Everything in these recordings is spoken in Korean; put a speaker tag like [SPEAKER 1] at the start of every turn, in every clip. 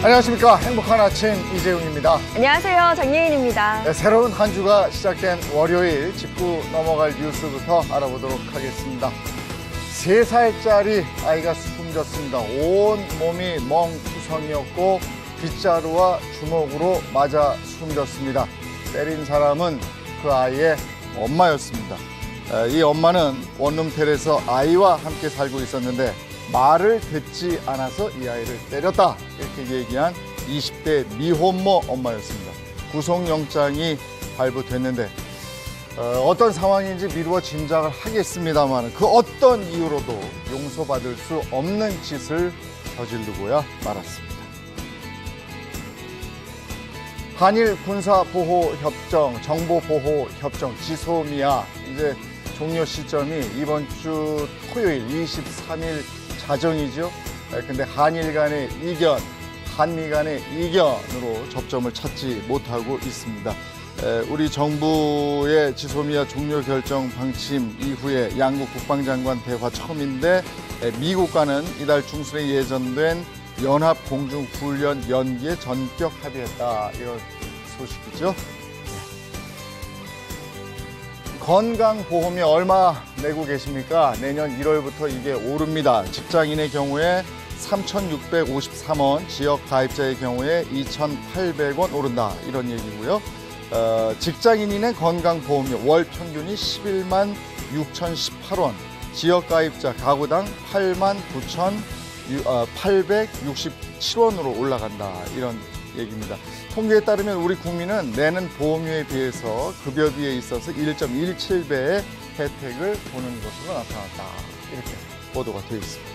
[SPEAKER 1] 안녕하십니까. 행복한 아침 이재웅입니다.
[SPEAKER 2] 안녕하세요. 장예인입니다.
[SPEAKER 1] 네, 새로운 한 주가 시작된 월요일 짚고 넘어갈 뉴스부터 알아보도록 하겠습니다. 3살짜리 아이가 숨졌습니다. 온 몸이 멍투성이었고 빗자루와 주먹으로 맞아 숨졌습니다. 때린 사람은 그 아이의 엄마였습니다. 이 엄마는 원룸텔에서 아이와 함께 살고 있었는데 말을 듣지 않아서 이 아이를 때렸다, 이렇게 얘기한 20대 미혼모 엄마였습니다. 구속영장이 발부됐는데 어떤 상황인지 미루어 짐작을 하겠습니다만 그 어떤 이유로도 용서받을 수 없는 짓을 저지르고야 말았습니다. 한일 군사보호협정, 정보보호협정, 지소미아 이제 종료 시점이 이번 주 토요일 23일 자정이죠. 근데 한일 간의 이견, 한미 간의 이견으로 접점을 찾지 못하고 있습니다. 우리 정부의 지소미아 종료 결정 방침 이후에 양국 국방장관 대화 처음인데 미국과는 이달 중순에 예정된 연합 공중훈련 연기에 전격 합의했다, 이런 소식이죠. 건강보험이 얼마 내고 계십니까? 내년 1월부터 이게 오릅니다. 직장인의 경우에 3,653원, 지역 가입자의 경우에 2,800원 오른다, 이런 얘기고요. 직장인인의 건강보험료 월 평균이 11만 6,018원, 지역 가입자 가구당 8만 9,867원으로 올라간다, 이런 얘기입니다. 통계에 따르면 우리 국민은 내는 보험료에 비해서 급여비에 있어서 1.17배의 혜택을 보는 것으로 나타났다, 이렇게 보도가 되어 있습니다.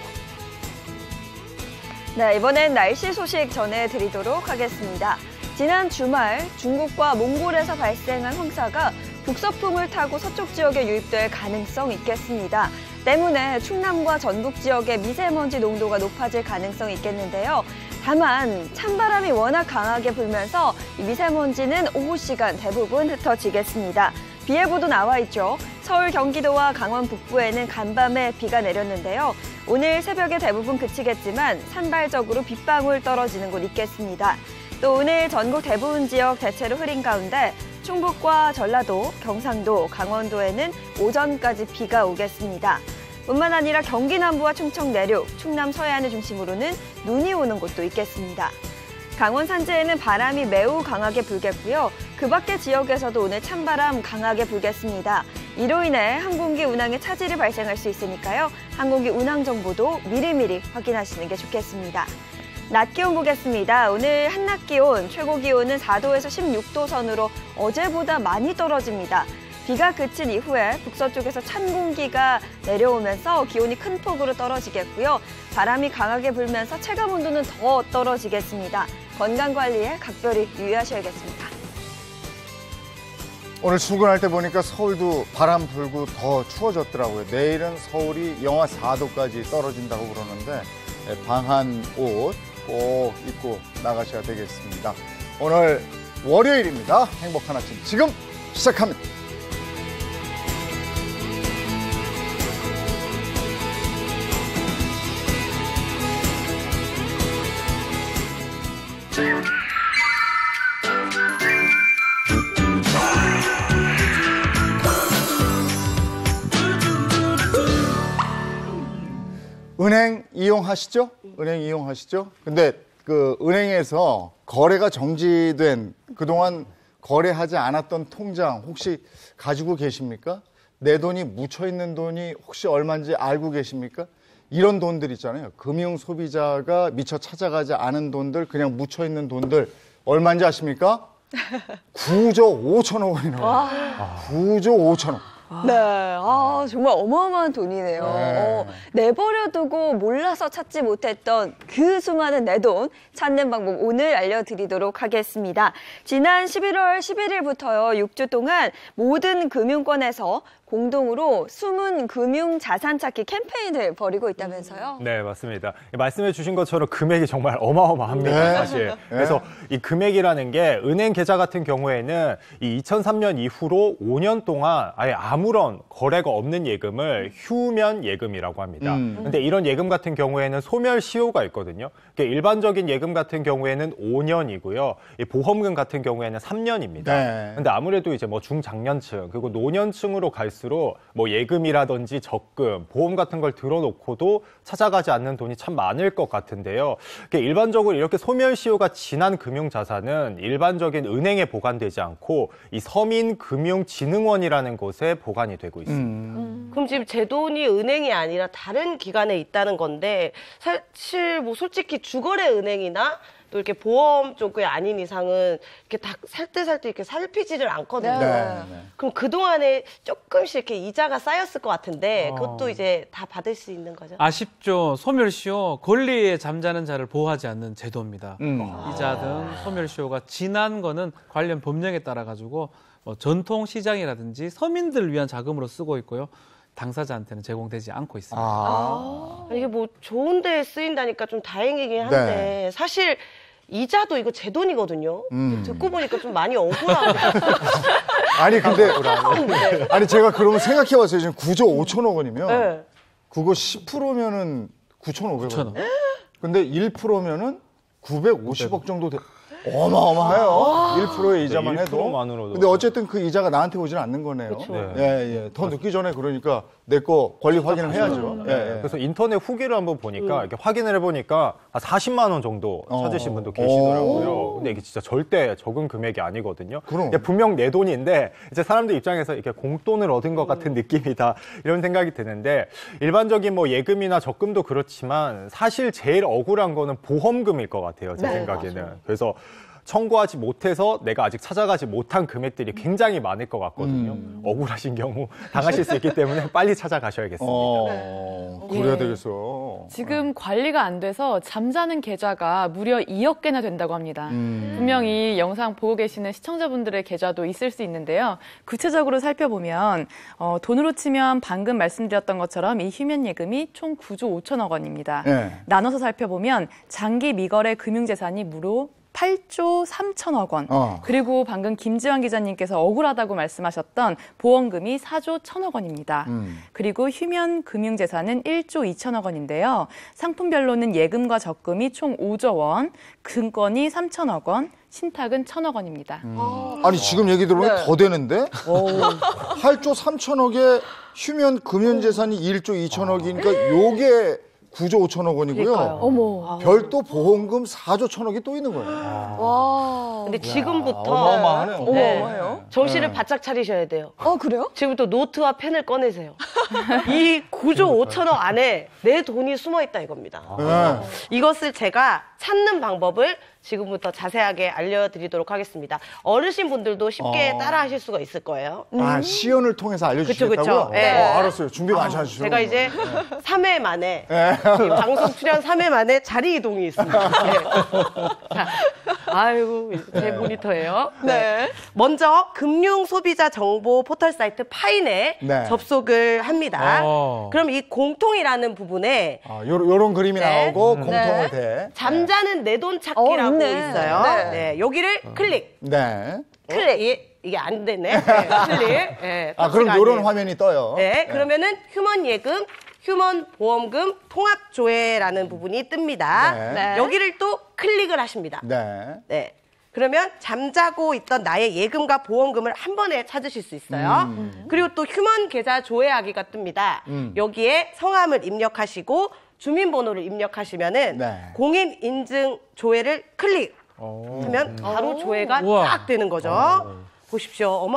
[SPEAKER 2] 네, 이번엔 날씨 소식 전해드리도록 하겠습니다. 지난 주말 중국과 몽골에서 발생한 황사가 북서풍을 타고 서쪽 지역에 유입될 가능성이 있겠습니다. 때문에 충남과 전북 지역의 미세먼지 농도가 높아질 가능성이 있겠는데요. 다만 찬바람이 워낙 강하게 불면서 이 미세먼지는 오후 시간 대부분 흩어지겠습니다. 비 예보도 나와 있죠. 서울, 경기도와 강원 북부에는 간밤에 비가 내렸는데요. 오늘 새벽에 대부분 그치겠지만 산발적으로 빗방울 떨어지는 곳 있겠습니다. 또 오늘 전국 대부분 지역 대체로 흐린 가운데 충북과 전라도, 경상도, 강원도에는 오전까지 비가 오겠습니다. 뿐만 아니라 경기 남부와 충청 내륙, 충남 서해안을 중심으로는 눈이 오는 곳도 있겠습니다. 강원 산지에는 바람이 매우 강하게 불겠고요. 그 밖의 지역에서도 오늘 찬바람 강하게 불겠습니다. 이로 인해 항공기 운항에 차질이 발생할 수 있으니까요. 항공기 운항 정보도 미리미리 확인하시는 게 좋겠습니다. 낮 기온 보겠습니다. 오늘 한낮 기온, 최고 기온은 4도에서 16도 선으로 어제보다 많이 떨어집니다. 비가 그친 이후에 북서쪽에서 찬 공기가 내려오면서 기온이 큰 폭으로 떨어지겠고요. 바람이 강하게 불면서 체감 온도는 더 떨어지겠습니다. 건강관리에 각별히 유의하셔야겠습니다.
[SPEAKER 1] 오늘 출근할 때 보니까 서울도 바람 불고 더 추워졌더라고요. 내일은 서울이 영하 4도까지 떨어진다고 그러는데 방한 옷 꼭 입고 나가셔야 되겠습니다. 오늘 월요일입니다. 행복한 아침 지금 시작합니다. 은행 이용하시죠? 은행 이용하시죠? 근데 그 은행에서 거래가 정지된, 그동안 거래하지 않았던 통장 혹시 가지고 계십니까? 내 돈이 묻혀있는 돈이 혹시 얼마인지 알고 계십니까? 이런 돈들 있잖아요. 금융 소비자가 미처 찾아가지 않은 돈들, 그냥 묻혀있는 돈들 얼마인지 아십니까? 9조 5천억 원이라고. 9조 5천억.
[SPEAKER 2] 네, 정말 어마어마한 돈이네요. 내버려두고 몰라서 찾지 못했던 그 수많은 내 돈 찾는 방법 오늘 알려드리도록 하겠습니다. 지난 11월 11일부터요, 6주 동안 모든 금융권에서 공동으로 숨은 금융 자산 찾기 캠페인을 벌이고 있다면서요?
[SPEAKER 3] 네, 맞습니다. 말씀해 주신 것처럼 금액이 정말 어마어마합니다,
[SPEAKER 1] 네.
[SPEAKER 3] 사실. 그래서 이 금액이라는 게 은행 계좌 같은 경우에는 이 2003년 이후로 5년 동안 아예 아무런 거래가 없는 예금을 휴면 예금이라고 합니다. 근데 이런 예금 같은 경우에는 소멸시효가 있거든요. 일반적인 예금 같은 경우에는 5년이고요. 이 보험금 같은 경우에는 3년입니다.
[SPEAKER 1] 네.
[SPEAKER 3] 근데 아무래도 이제 뭐 중장년층 그리고 노년층으로 갈수록 뭐 예금이라든지 적금, 보험 같은 걸 들어놓고도 찾아가지 않는 돈이 참 많을 것 같은데요. 일반적으로 이렇게 소멸시효가 지난 금융자산은 일반적인 은행에 보관되지 않고 이 서민금융진흥원이라는 곳에 보관이 되고 있습니다.
[SPEAKER 4] 그럼 지금 제 돈이 은행이 아니라 다른 기관에 있다는 건데 사실 뭐 솔직히 주거래 은행이나 또 이렇게 보험 쪽이 아닌 이상은 이렇게 다 살 때 이렇게 살피지를 않거든요.
[SPEAKER 1] 네.
[SPEAKER 4] 그럼 그동안에 조금씩 이렇게 이자가 쌓였을 것 같은데 그것도 이제 다 받을 수 있는 거죠?
[SPEAKER 5] 아쉽죠. 소멸시효, 권리에 잠자는 자를 보호하지 않는 제도입니다. 이자 등 소멸시효가 지난 거는 관련 법령에 따라 가지고 뭐 전통 시장이라든지 서민들을 위한 자금으로 쓰고 있고요. 당사자한테는 제공되지 않고 있습니다.
[SPEAKER 4] 이게 뭐 좋은 데에 쓰인다니까 좀 다행이긴 한데
[SPEAKER 1] 네.
[SPEAKER 4] 사실 이자도 이거 제 돈이거든요. 듣고 보니까 좀 많이 억울하고.
[SPEAKER 1] 아니 근데 아니 제가 그러면 생각해봤어요. 지금 9조 5천억 원이면
[SPEAKER 4] 네.
[SPEAKER 1] 그거 10%면은 9,500원.
[SPEAKER 5] 9,000원.
[SPEAKER 1] 근데 1%면은 950억 정도 돼. 어마어마해요. 1%의 이자만
[SPEAKER 3] 네,
[SPEAKER 1] 해도.
[SPEAKER 3] 1%만으로도.
[SPEAKER 1] 근데 어쨌든 그 이자가 나한테 오지는 않는 거네요.
[SPEAKER 3] 네.
[SPEAKER 1] 예. 더 늦기 전에 그러니까 내 거 권리 확인을 해야죠. 예.
[SPEAKER 3] 그래서 인터넷 후기를 한번 보니까 이렇게 확인을 해보니까 40만 원 정도 찾으신 분도 계시더라고요. 근데 이게 진짜 절대 적은 금액이 아니거든요.
[SPEAKER 1] 그럼.
[SPEAKER 3] 이게 분명 내 돈인데 이제 사람들 입장에서 이렇게 공돈을 얻은 것 같은 느낌이다 이런 생각이 드는데 일반적인 뭐 예금이나 적금도 그렇지만 사실 제일 억울한 거는 보험금일 것 같아요. 제 생각에는. 맞아요. 그래서 청구하지 못해서 내가 아직 찾아가지 못한 금액들이 굉장히 많을 것 같거든요. 억울하신 경우 당하실 수 있기 때문에 빨리 찾아가셔야겠습니다.
[SPEAKER 1] 그래야 되겠어.
[SPEAKER 6] 지금 관리가 안 돼서 잠자는 계좌가 무려 2억 개나 된다고 합니다. 분명히 영상 보고 계시는 시청자분들의 계좌도 있을 수 있는데요. 구체적으로 살펴보면 돈으로 치면 방금 말씀드렸던 것처럼 이 휴면 예금이 총 9조 5천억 원입니다.
[SPEAKER 1] 네.
[SPEAKER 6] 나눠서 살펴보면 장기 미거래 금융재산이 무려 8조 3천억 원. 그리고 방금 김지환 기자님께서 억울하다고 말씀하셨던 보험금이 4조 1천억 원입니다. 그리고 휴면 금융재산은 1조 2천억 원인데요. 상품별로는 예금과 적금이 총 5조 원, 금권이 3천억 원, 신탁은 1천억 원입니다.
[SPEAKER 1] 아니 지금 얘기 들어보면 더 되는데? 8조 3천억에 휴면 금융재산이 1조 2천억이니까 요게 9조 5천억 원이고요.
[SPEAKER 6] 어머.
[SPEAKER 1] 별도 보험금 4조 1천억이 또 있는 거예요.
[SPEAKER 2] 와.
[SPEAKER 4] 근데 지금부터
[SPEAKER 1] 어마어마하네요.
[SPEAKER 2] 어마어마해요.
[SPEAKER 4] 정신을 바짝 차리셔야 돼요.
[SPEAKER 2] 그래요?
[SPEAKER 4] 지금부터 노트와 펜을 꺼내세요. 이 9조 5천억 안에 내 돈이 숨어 있다 이겁니다. 이것을 제가 찾는 방법을 지금부터 자세하게 알려드리도록 하겠습니다. 어르신 분들도 쉽게 따라하실 수가 있을 거예요.
[SPEAKER 1] 시연을 통해서 알려주시겠다고요?
[SPEAKER 4] 그쵸. 네.
[SPEAKER 1] 알았어요. 준비 많이 하시죠.
[SPEAKER 4] 제가 이제 3회 만에 이 방송 출연 3회 만에 자리 이동이 있습니다. 네. 자, 아이고 제 모니터예요.
[SPEAKER 2] 네.
[SPEAKER 4] 먼저 금융 소비자 정보 포털 사이트 파인에
[SPEAKER 1] 네.
[SPEAKER 4] 접속을 합니다. 그럼 이 공통이라는 부분에
[SPEAKER 1] 요런 그림이
[SPEAKER 4] 네.
[SPEAKER 1] 나오고 공통을 대.
[SPEAKER 4] 잠자는 내 돈 찾기라고
[SPEAKER 2] 있네.
[SPEAKER 4] 있어요.
[SPEAKER 2] 네.
[SPEAKER 4] 네, 여기를 클릭.
[SPEAKER 1] 네.
[SPEAKER 4] 이게 안 되네. 네, 클릭. 네,
[SPEAKER 1] 그럼
[SPEAKER 4] 터치가
[SPEAKER 1] 요런
[SPEAKER 4] 아니에요.
[SPEAKER 1] 화면이 떠요.
[SPEAKER 4] 네, 그러면은 휴먼 예금, 휴먼 보험금 통합 조회라는 부분이 뜹니다.
[SPEAKER 1] 네.
[SPEAKER 4] 여기를 또 클릭을 하십니다.
[SPEAKER 1] 네.
[SPEAKER 4] 네. 그러면 잠자고 있던 나의 예금과 보험금을 한 번에 찾으실 수 있어요. 그리고 또 휴먼 계좌 조회하기가 뜹니다. 여기에 성함을 입력하시고 주민번호를 입력하시면은
[SPEAKER 1] 네.
[SPEAKER 4] 공인 인증 조회를 클릭하면 바로 조회가
[SPEAKER 5] 우와.
[SPEAKER 4] 딱 되는 거죠. 보십시오.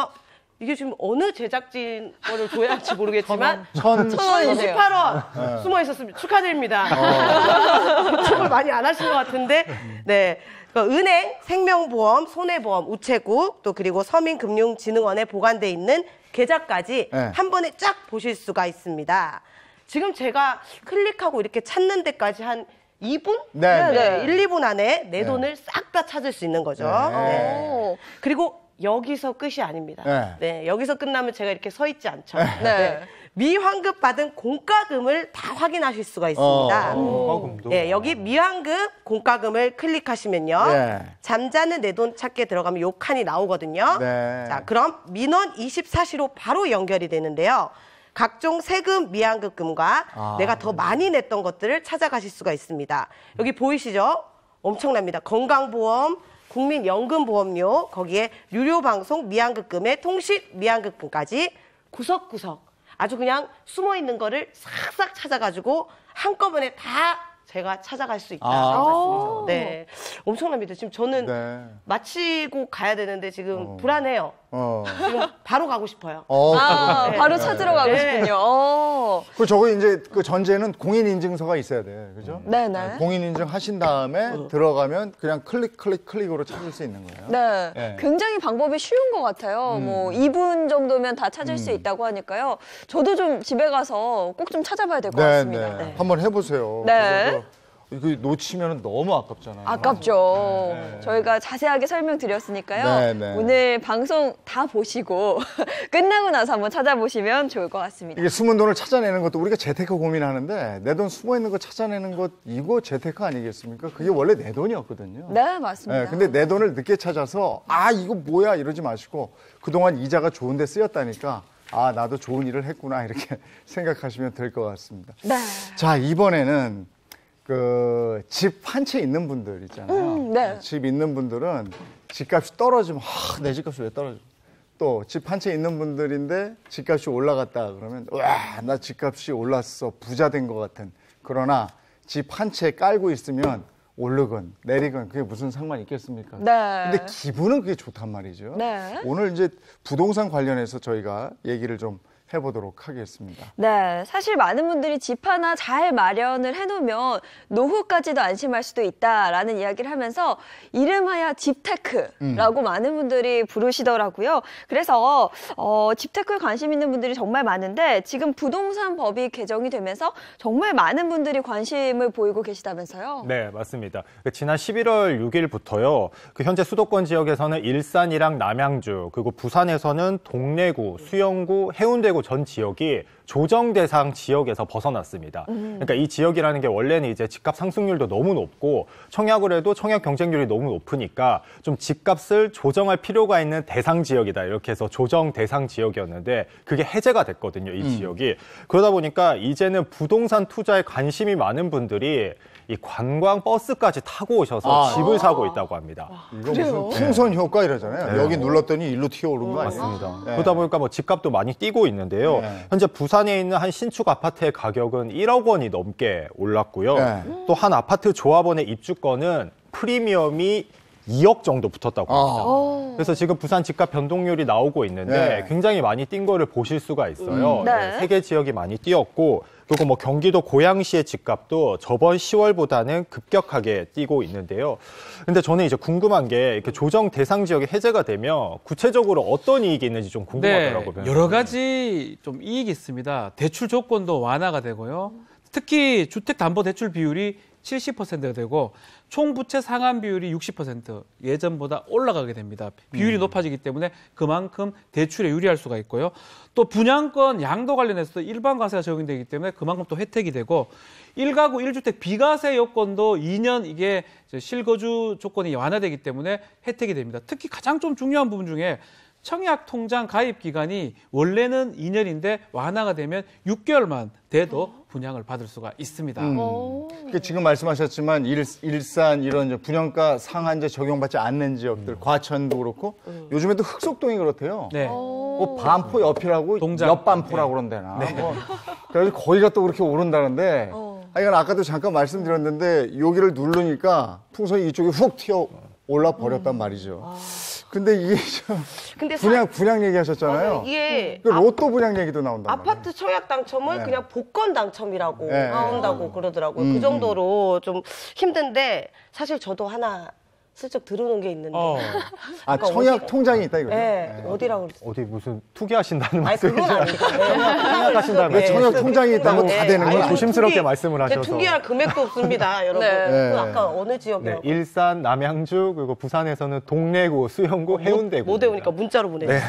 [SPEAKER 4] 이게 지금 어느 제작진 거를 조회할지 모르겠지만 1,018원 숨어 있었습니다. 축하드립니다. 추측을 많이 안 하신 것 같은데, 네. 은행, 생명보험, 손해보험, 우체국, 또 그리고 서민금융진흥원에 보관돼 있는 계좌까지
[SPEAKER 1] 네.
[SPEAKER 4] 한 번에 쫙 보실 수가 있습니다. 지금 제가 클릭하고 이렇게 찾는 데까지 한 2분?
[SPEAKER 1] 네.
[SPEAKER 4] 1, 2분 안에 내 돈을 싹 다 찾을 수 있는 거죠.
[SPEAKER 1] 네.
[SPEAKER 4] 네. 그리고 여기서 끝이 아닙니다.
[SPEAKER 1] 네.
[SPEAKER 4] 네, 여기서 끝나면 제가 이렇게 서 있지 않죠.
[SPEAKER 2] 네.
[SPEAKER 4] 네. 미환급 받은 공과금을 다 확인하실 수가 있습니다.
[SPEAKER 3] 공과금도.
[SPEAKER 4] 네, 여기 미환급 공과금을 클릭하시면요.
[SPEAKER 1] 네.
[SPEAKER 4] 잠자는 내 돈 찾기에 들어가면 요 칸이 나오거든요.
[SPEAKER 1] 네.
[SPEAKER 4] 자, 그럼 민원 24시로 바로 연결이 되는데요. 각종 세금 미환급금과 내가 더 많이 냈던 것들을 찾아가실 수가 있습니다. 여기 보이시죠? 엄청납니다. 건강보험, 국민연금보험료, 거기에 유료방송 미환급금에 통식 미환급금까지 구석구석 아주 그냥 숨어있는 거를 싹싹 찾아가지고 한꺼번에 다 제가 찾아갈 수 있다. 말씀이죠. 네, 엄청납니다. 지금 저는
[SPEAKER 1] 네.
[SPEAKER 4] 마치고 가야 되는데 지금 불안해요. 지금 바로 가고 싶어요.
[SPEAKER 2] 아,
[SPEAKER 4] 네.
[SPEAKER 2] 바로 찾으러 가고
[SPEAKER 4] 네.
[SPEAKER 2] 싶군요.
[SPEAKER 1] 그 저거 이제 그 전제는 공인인증서가 있어야 돼, 그죠?
[SPEAKER 2] 네네.
[SPEAKER 1] 공인인증 하신 다음에 들어가면 그냥 클릭으로 찾을 수 있는 거예요.
[SPEAKER 2] 네.
[SPEAKER 1] 네.
[SPEAKER 2] 굉장히 방법이 쉬운 것 같아요. 뭐 2분 정도면 다 찾을 수 있다고 하니까요. 저도 좀 집에 가서 꼭 좀 찾아봐야 될 것 같습니다.
[SPEAKER 1] 네. 한번 해보세요.
[SPEAKER 2] 네.
[SPEAKER 1] 그래서 이거 놓치면 너무 아깝잖아요.
[SPEAKER 2] 아깝죠.
[SPEAKER 1] 네.
[SPEAKER 2] 저희가 자세하게 설명드렸으니까요.
[SPEAKER 1] 네, 네.
[SPEAKER 2] 오늘 방송 다 보시고 끝나고 나서 한번 찾아보시면 좋을 것 같습니다.
[SPEAKER 1] 이게 숨은 돈을 찾아내는 것도 우리가 재테크 고민하는데 내 돈 숨어 있는 거 찾아내는 것 이거 재테크 아니겠습니까? 그게 원래 내 돈이었거든요.
[SPEAKER 2] 네, 맞습니다.
[SPEAKER 1] 네, 근데 내 돈을 늦게 찾아서 이거 뭐야 이러지 마시고 그동안 이자가 좋은 데 쓰였다니까 나도 좋은 일을 했구나 이렇게 생각하시면 될 것 같습니다.
[SPEAKER 2] 네.
[SPEAKER 1] 자, 이번에는 그 집 한 채 있는 분들 있잖아요.
[SPEAKER 2] 네.
[SPEAKER 1] 집 있는 분들은 집값이 떨어지면 내 집값이 왜 떨어져? 또 집 한 채 있는 분들인데 집값이 올라갔다 그러면 나 집값이 올랐어 부자 된 것 같은. 그러나 집 한 채 깔고 있으면 오르건 내리건 그게 무슨 상관이 있겠습니까?
[SPEAKER 2] 네.
[SPEAKER 1] 근데 기분은 그게 좋단 말이죠.
[SPEAKER 2] 네.
[SPEAKER 1] 오늘 이제 부동산 관련해서 저희가 얘기를 좀 해보도록 하겠습니다.
[SPEAKER 2] 네, 사실 많은 분들이 집 하나 잘 마련을 해놓으면 노후까지도 안심할 수도 있다라는 이야기를 하면서 이름하여 집테크라고 많은 분들이 부르시더라고요. 그래서 집테크에 관심 있는 분들이 정말 많은데 지금 부동산 법이 개정이 되면서 정말 많은 분들이 관심을 보이고 계시다면서요?
[SPEAKER 3] 네, 맞습니다. 지난 11월 6일부터요. 현재 수도권 지역에서는 일산이랑 남양주, 그리고 부산에서는 동래구, 수영구, 해운대구 전 지역이 조정 대상 지역에서 벗어났습니다. 그러니까 이 지역이라는 게 원래는 이제 집값 상승률도 너무 높고 청약을 해도 청약 경쟁률이 너무 높으니까 좀 집값을 조정할 필요가 있는 대상 지역이다. 이렇게 해서 조정 대상 지역이었는데 그게 해제가 됐거든요. 이 지역이. 그러다 보니까 이제는 부동산 투자에 관심이 많은 분들이 이 관광 버스까지 타고 오셔서 집을 사고 있다고 합니다.
[SPEAKER 1] 이거 무슨 풍선 효과 이러잖아요.
[SPEAKER 3] 네.
[SPEAKER 1] 여기 눌렀더니 일로 튀어오른 거 아니에요?
[SPEAKER 3] 맞습니다.
[SPEAKER 1] 네.
[SPEAKER 3] 그러다 보니까 뭐 집값도 많이 뛰고 있는데요.
[SPEAKER 1] 네.
[SPEAKER 3] 현재 부산에 있는 한 신축 아파트의 가격은 1억 원이 넘게 올랐고요.
[SPEAKER 1] 네.
[SPEAKER 3] 또 한 아파트 조합원의 입주권은 프리미엄이 2억 정도 붙었다고 합니다. 그래서 지금 부산 집값 변동률이 나오고 있는데
[SPEAKER 1] 네.
[SPEAKER 3] 굉장히 많이 뛴 거를 보실 수가 있어요.
[SPEAKER 2] 네.
[SPEAKER 3] 세 개 지역이 많이 뛰었고 그리고 뭐 경기도 고양시의 집값도 저번 10월보다는 급격하게 뛰고 있는데요. 근데 저는 이제 궁금한 게 이렇게 조정 대상 지역이 해제가 되면 구체적으로 어떤 이익이 있는지 좀 궁금하더라고요.
[SPEAKER 5] 네, 여러 가지 좀 이익이 있습니다. 대출 조건도 완화가 되고요. 특히 주택담보대출 비율이 70%가 되고 총 부채 상환 비율이 60% 예전보다 올라가게 됩니다. 비율이 높아지기 때문에 그만큼 대출에 유리할 수가 있고요. 또 분양권 양도 관련해서도 일반 과세가 적용되기 때문에 그만큼 또 혜택이 되고 1가구 1주택 비과세 요건도 2년 이게 실거주 조건이 완화되기 때문에 혜택이 됩니다. 특히 가장 좀 중요한 부분 중에 청약 통장 가입 기간이 원래는 2년인데 완화가 되면 6개월만 돼도 분양을 받을 수가 있습니다.
[SPEAKER 1] 그러니까 지금 말씀하셨지만 일산 이런 이제 분양가 상한제 적용받지 않는 지역들, 과천도 그렇고 요즘에도 흑석동이 그렇대요.
[SPEAKER 5] 네.
[SPEAKER 1] 뭐 반포 옆이라고
[SPEAKER 5] 동작.
[SPEAKER 1] 옆반포라고 그런대나. 뭐. 그래서 거기가 또 그렇게 오른다는데 이건 아까도 잠깐 말씀드렸는데 여기를 누르니까 풍선이 이쪽에 훅 튀어 올라 버렸단 말이죠. 근데 이게 좀
[SPEAKER 4] 근데
[SPEAKER 1] 분양 얘기하셨잖아요.
[SPEAKER 4] 맞아요. 이게
[SPEAKER 1] 그 로또 분양 얘기도 나온단 말이에요.
[SPEAKER 4] 아파트 청약 당첨을
[SPEAKER 1] 네.
[SPEAKER 4] 그냥 복권 당첨이라고
[SPEAKER 1] 네.
[SPEAKER 4] 나온다고 그러더라고요. 그 정도로 좀 힘든데 사실 저도 하나 슬쩍 들어놓은 게 있는데.
[SPEAKER 1] 청약 통장이 있다 이거죠?
[SPEAKER 4] 네, 어디라고 그랬어요?
[SPEAKER 3] 어디 무슨 투기하신다는
[SPEAKER 4] 아니, 그건
[SPEAKER 3] 말씀이죠?
[SPEAKER 4] 아니고.
[SPEAKER 3] 청약하신다는
[SPEAKER 1] 왜 청약 통장이 있다고 다 되는 거야?
[SPEAKER 3] 조심스럽게 말씀을 하셔서.
[SPEAKER 4] 투기할 금액도 없습니다, 여러분.
[SPEAKER 6] 네.
[SPEAKER 4] 아까 어느 지역이라고?
[SPEAKER 3] 네, 일산, 남양주, 그리고 부산에서는 동래구, 수영구, 해운대구.
[SPEAKER 4] 못 외우니까 문자로 보내요.
[SPEAKER 3] 네.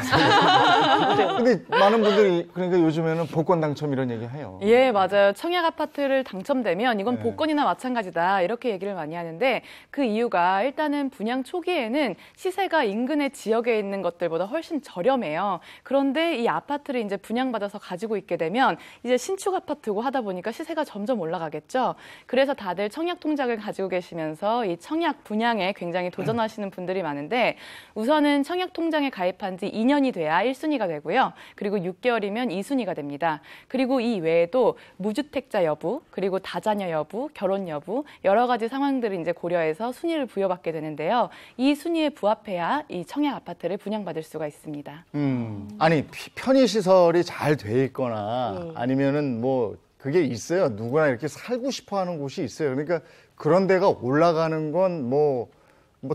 [SPEAKER 1] 근데 많은 분들이 그러니까 요즘에는 복권 당첨 이런 얘기 해요.
[SPEAKER 6] 예, 맞아요. 청약 아파트를 당첨되면 이건 복권이나 마찬가지다 이렇게 얘기를 많이 하는데 그 이유가 일단은 분양 초기에는 시세가 인근의 지역에 있는 것들보다 훨씬 저렴해요. 그런데 이 아파트를 이제 분양받아서 가지고 있게 되면 이제 신축 아파트고 하다 보니까 시세가 점점 올라가겠죠. 그래서 다들 청약 통장을 가지고 계시면서 이 청약 분양에 굉장히 도전하시는 분들이 많은데 우선은 청약 통장에 가입한 지 2년이 돼야 1순위가 되고요. 그리고 6개월이면 2순위가 됩니다. 그리고 이 외에도 무주택자 여부, 그리고 다자녀 여부, 결혼 여부 여러 가지 상황들을 이제 고려해서 순위를 부여받게 되는데요. 이 순위에 부합해야 이 청약 아파트를 분양받을 수가 있습니다.
[SPEAKER 1] 아니 편의 시설이 잘 돼 있거나 아니면은 뭐 그게 있어요. 누구나 이렇게 살고 싶어하는 곳이 있어요. 그러니까 그런 데가 올라가는 건 뭐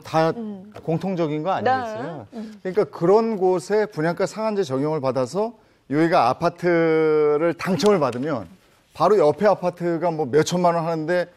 [SPEAKER 1] 다 공통적인 거 아니겠어요? 그러니까 그런 곳에 분양가 상한제 적용을 받아서 여기가 아파트를 당첨을 받으면 바로 옆에 아파트가 뭐 몇 천만 원 하는데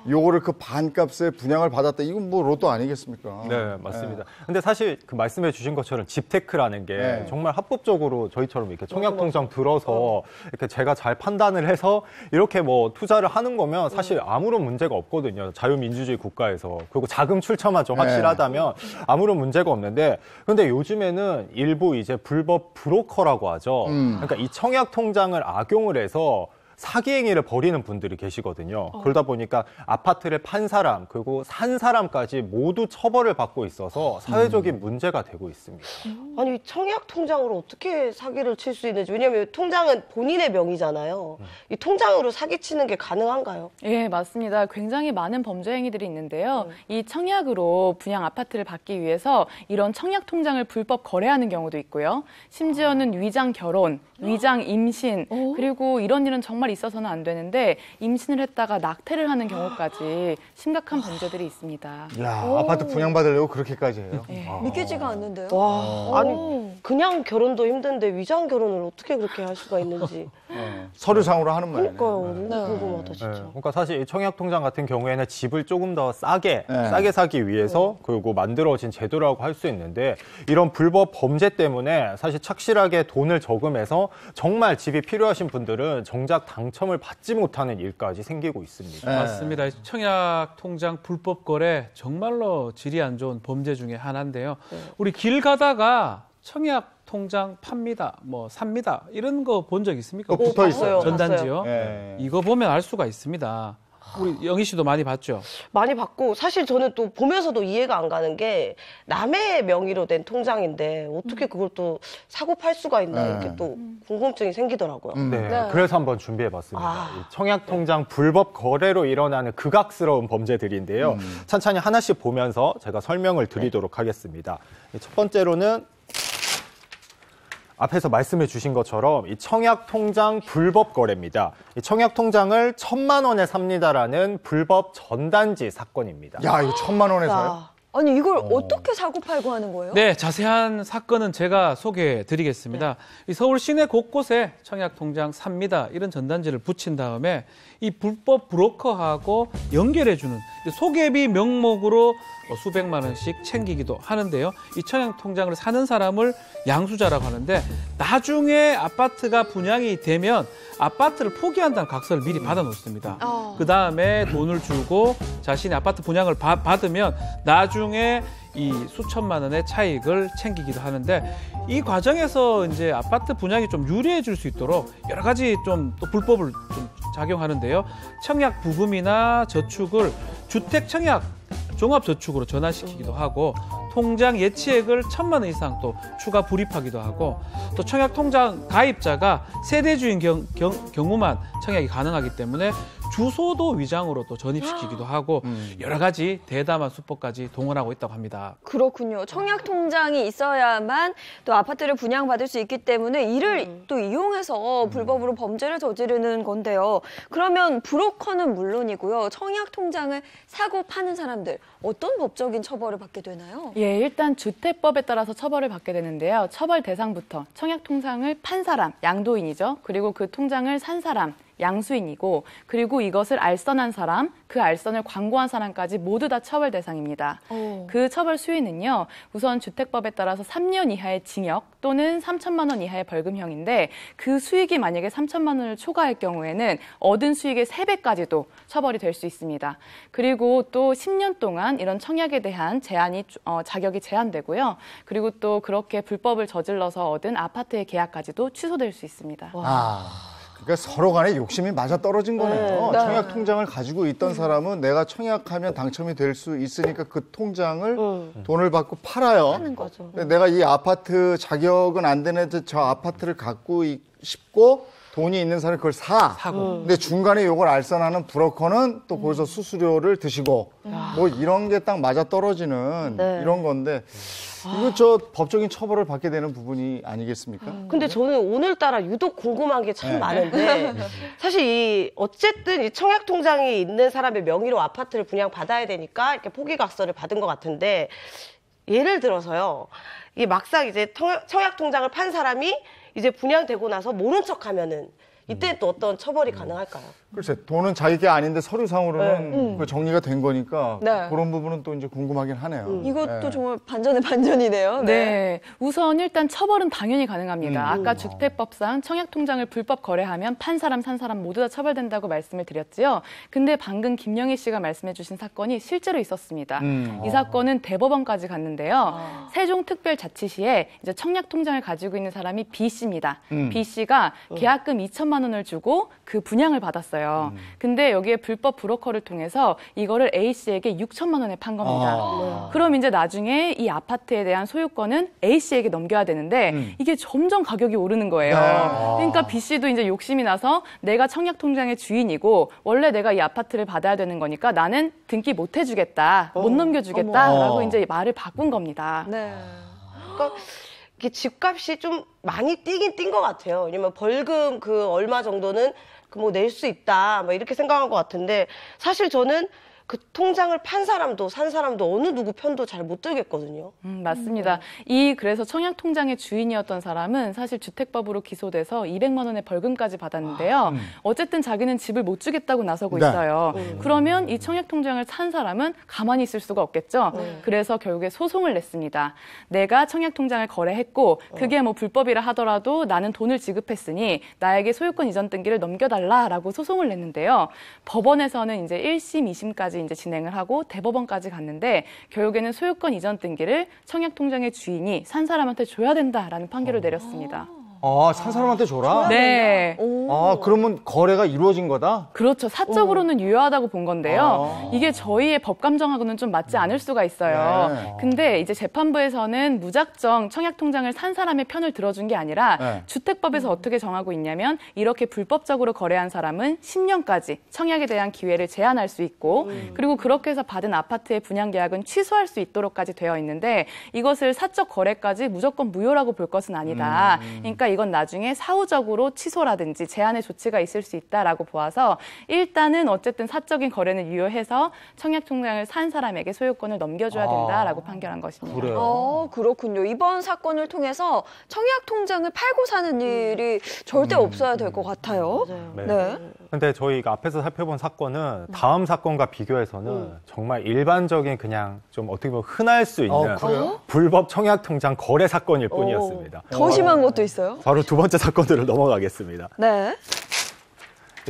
[SPEAKER 1] 요거를 그 반값에 분양을 받았다. 이건 뭐 로또 아니겠습니까?
[SPEAKER 3] 네, 맞습니다. 근데 사실 그 말씀해 주신 것처럼 집테크라는 게 정말 합법적으로 저희처럼 이렇게 청약통장 들어서 이렇게 제가 잘 판단을 해서 이렇게 뭐 투자를 하는 거면 사실 아무런 문제가 없거든요. 자유민주주의 국가에서. 그리고 자금 출처만 좀 확실하다면 아무런 문제가 없는데 근데 요즘에는 일부 이제 불법 브로커라고 하죠. 그러니까 이 청약통장을 악용을 해서 사기 행위를 벌이는 분들이 계시거든요. 그러다 보니까 아파트를 판 사람 그리고 산 사람까지 모두 처벌을 받고 있어서 사회적인 문제가 되고 있습니다.
[SPEAKER 4] 아니 청약 통장으로 어떻게 사기를 칠 수 있는지. 왜냐하면 통장은 본인의 명의잖아요. 이 통장으로 사기치는 게 가능한가요?
[SPEAKER 6] 예, 맞습니다. 굉장히 많은 범죄 행위들이 있는데요. 이 청약으로 분양 아파트를 받기 위해서 이런 청약 통장을 불법 거래하는 경우도 있고요. 심지어는 위장 결혼, 위장 임신, 그리고 이런 일은 정말 있어서는 안 되는데 임신을 했다가 낙태를 하는 경우까지 심각한 범죄들이 있습니다.
[SPEAKER 1] 야, 아파트 분양받으려고 그렇게까지 해요?
[SPEAKER 2] 믿기지가 않는데요.
[SPEAKER 4] 와, 아니 그냥 결혼도 힘든데 위장 결혼을 어떻게 그렇게 할 수가 있는지.
[SPEAKER 1] 서류상으로 하는 말이에요.
[SPEAKER 4] 그러니까요. 너무 궁금하다 진짜.
[SPEAKER 3] 그러니까 사실 이 청약통장 같은 경우에는 집을 조금 더 싸게 사기 위해서 그리고 만들어진 제도라고 할 수 있는데 이런 불법 범죄 때문에 사실 착실하게 돈을 저금해서 정말 집이 필요하신 분들은 정작 당첨을 받지 못하는 일까지 생기고 있습니다.
[SPEAKER 5] 맞습니다. 청약 통장 불법 거래 정말로 질이 안 좋은 범죄 중에 하나인데요. 우리 길 가다가 청약 통장 팝니다, 뭐 삽니다 이런 거 본 적 있습니까?
[SPEAKER 1] 붙어 있어요.
[SPEAKER 5] 전단지요. 이거 보면 알 수가 있습니다. 우리 영희 씨도 많이 봤죠?
[SPEAKER 4] 많이 봤고 사실 저는 또 보면서도 이해가 안 가는 게 남의 명의로 된 통장인데 어떻게 그걸 또 사고 팔 수가 있나 이렇게 또 궁금증이 생기더라고요.
[SPEAKER 3] 네, 그래서 한번 준비해봤습니다. 이 청약통장 불법 거래로 일어나는 극악스러운 범죄들인데요. 천천히 하나씩 보면서 제가 설명을 드리도록 하겠습니다. 첫 번째로는 앞에서 말씀해 주신 것처럼 이 청약통장 불법 거래입니다. 이 청약통장을 1,000만 원에 삽니다라는 불법 전단지 사건입니다.
[SPEAKER 1] 야, 이거 1,000만 원에 사요?
[SPEAKER 2] 아니 이걸 어떻게 사고 팔고 하는 거예요?
[SPEAKER 5] 네, 자세한 사건은 제가 소개해 드리겠습니다. 이 서울 시내 곳곳에 청약통장 삽니다 이런 전단지를 붙인 다음에 이 불법 브로커하고 연결해주는 소개비 명목으로 수백만 원씩 챙기기도 하는데요. 이 청약통장을 사는 사람을 양수자라고 하는데 나중에 아파트가 분양이 되면 아파트를 포기한다는 각서를 미리 받아놓습니다. 그 다음에 돈을 주고 자신의 아파트 분양을 받으면 나중에 이 수천만 원의 차익을 챙기기도 하는데 이 과정에서 이제 아파트 분양이 좀 유리해질 수 있도록 여러 가지 좀 또 불법을 좀 작용하는데요. 청약 부금이나 저축을 주택 청약 종합저축으로 전환시키기도 하고 통장 예치액을 1,000만 원 이상 또 추가 불입하기도 하고 또 청약통장 가입자가 세대주인 경우만 청약이 가능하기 때문에 주소도 위장으로 또 전입시키기도 하고 여러 가지 대담한 수법까지 동원하고 있다고 합니다.
[SPEAKER 2] 그렇군요. 청약 통장이 있어야만 또 아파트를 분양받을 수 있기 때문에 이를 또 이용해서 불법으로 범죄를 저지르는 건데요. 그러면 브로커는 물론이고요. 청약 통장을 사고 파는 사람들 어떤 법적인 처벌을 받게 되나요?
[SPEAKER 6] 예, 일단 주택법에 따라서 처벌을 받게 되는데요. 처벌 대상부터 청약 통장을 판 사람, 양도인이죠. 그리고 그 통장을 산 사람, 양수인이고, 그리고 이것을 알선한 사람, 그 알선을 광고한 사람까지 모두 다 처벌 대상입니다. 그 처벌 수위는요, 우선 주택법에 따라서 3년 이하의 징역 또는 3천만 원 이하의 벌금형인데, 그 수익이 만약에 3천만 원을 초과할 경우에는 얻은 수익의 3배까지도 처벌이 될 수 있습니다. 그리고 또 10년 동안 이런 청약에 대한 자격이 제한되고요. 그리고 또 그렇게 불법을 저질러서 얻은 아파트의 계약까지도 취소될 수 있습니다.
[SPEAKER 1] 그러니까 서로 간에 욕심이 맞아 떨어진 거네요.
[SPEAKER 2] 네.
[SPEAKER 1] 청약 통장을 가지고 있던 사람은 내가 청약하면 당첨이 될 수 있으니까 그 통장을 돈을 받고 팔아요.
[SPEAKER 2] 하는 거죠.
[SPEAKER 1] 근데 내가 이 아파트 자격은 안 되는데 저 아파트를 갖고 싶고 돈이 있는 사람이 그걸 사고. 근데 중간에 이걸 알선하는 브로커는 또 거기서 수수료를 드시고 뭐 이런 게 딱 맞아 떨어지는 이런 건데 이거 저 법적인 처벌을 받게 되는 부분이 아니겠습니까?
[SPEAKER 4] 근데 저는 오늘따라 유독 궁금한 게 참 많은데 사실 어쨌든 이 청약 통장이 있는 사람의 명의로 아파트를 분양받아야 되니까 이렇게 포기각서를 받은 것 같은데 예를 들어서요. 이 막상 이제 청약 통장을 판 사람이 이제 분양되고 나서 모른 척하면은 이때 또 어떤 처벌이 가능할까요?
[SPEAKER 1] 글쎄, 돈은 자기 게 아닌데 서류상으로는 그 정리가 된 거니까
[SPEAKER 2] 네.
[SPEAKER 1] 그런 부분은 또 이제 궁금하긴 하네요.
[SPEAKER 2] 이것도 정말 반전의 반전이네요.
[SPEAKER 6] 네. 우선 일단 처벌은 당연히 가능합니다. 아까 주택법상 청약 통장을 불법 거래하면 판 사람, 산 사람 모두 다 처벌된다고 말씀을 드렸지요. 근데 방금 김영희 씨가 말씀해 주신 사건이 실제로 있었습니다. 이 사건은 대법원까지 갔는데요. 세종특별자치시에 이제 청약 통장을 가지고 있는 사람이 B 씨입니다. B 씨가 계약금 2천만 원을 주고 그 분양을 받았어요. 근데 여기에 불법 브로커를 통해서 이거를 A 씨에게 6천만 원에 판 겁니다. 그럼 이제 나중에 이 아파트에 대한 소유권은 A 씨에게 넘겨야 되는데 이게 점점 가격이 오르는 거예요. 그러니까 B 씨도 이제 욕심이 나서 내가 청약 통장의 주인이고 원래 내가 이 아파트를 받아야 되는 거니까 나는 등기 못 해주겠다, 못 넘겨주겠다라고 이제 말을 바꾼 겁니다.
[SPEAKER 2] 네.
[SPEAKER 4] 그러니까 이게 집값이 좀 많이 뛰긴 뛴 것 같아요. 왜냐면 벌금 그 얼마 정도는 뭐 낼 수 있다, 뭐 이렇게 생각한 것 같은데 사실 저는 그 통장을 판 사람도 산 사람도 어느 누구 편도 잘 못 들겠거든요.
[SPEAKER 6] 맞습니다. 그래서 청약 통장의 주인이었던 사람은 사실 주택법으로 기소돼서 200만 원의 벌금까지 받았는데요. 어쨌든 자기는 집을 못 주겠다고 나서고 있어요. 그러면 이 청약 통장을 산 사람은 가만히 있을 수가 없겠죠. 그래서 결국에 소송을 냈습니다. 내가 청약 통장을 거래했고 그게 뭐 불법이라 하더라도 나는 돈을 지급했으니 나에게 소유권 이전 등기를 넘겨달라라고 소송을 냈는데요. 법원에서는 이제 1심, 2심까지 이제 진행을 하고 대법원까지 갔는데 결국에는 소유권 이전 등기를 청약 통장의 주인이 산 사람한테 줘야 된다라는 판결을 내렸습니다.
[SPEAKER 1] 산 사람한테 줘라?
[SPEAKER 6] 네.
[SPEAKER 1] 그러면 거래가 이루어진 거다?
[SPEAKER 6] 그렇죠. 사적으로는 유효하다고 본 건데요. 이게 저희의 법감정하고는 좀 맞지 않을 수가 있어요. 근데 이제 재판부에서는 무작정 청약 통장을 산 사람의 편을 들어준 게 아니라 주택법에서 어떻게 정하고 있냐면 이렇게 불법적으로 거래한 사람은 10년까지 청약에 대한 기회를 제한할 수 있고 그리고 그렇게 해서 받은 아파트의 분양 계약은 취소할 수 있도록까지 되어 있는데 이것을 사적 거래까지 무조건 무효라고 볼 것은 아니다. 그러니까 이건 나중에 사후적으로 취소라든지 제한의 조치가 있을 수 있다라고 보아서 일단은 어쨌든 사적인 거래는 유효해서 청약 통장을 산 사람에게 소유권을 넘겨줘야 된다라고 판결한 것입니다.
[SPEAKER 1] 그래요?
[SPEAKER 2] 그렇군요. 이번 사건을 통해서 청약 통장을 팔고 사는 일이 절대 없어야 될 것 같아요.
[SPEAKER 3] 네. 근데 저희가 앞에서 살펴본 사건은 다음 사건과 비교해서는 정말 일반적인 그냥 좀 어떻게 보면 흔할 수 있는 불법 청약 통장 거래 사건일 뿐이었습니다.
[SPEAKER 2] 더 심한 것도 있어요?
[SPEAKER 3] 바로 두 번째 사건으로 넘어가겠습니다.
[SPEAKER 2] 네.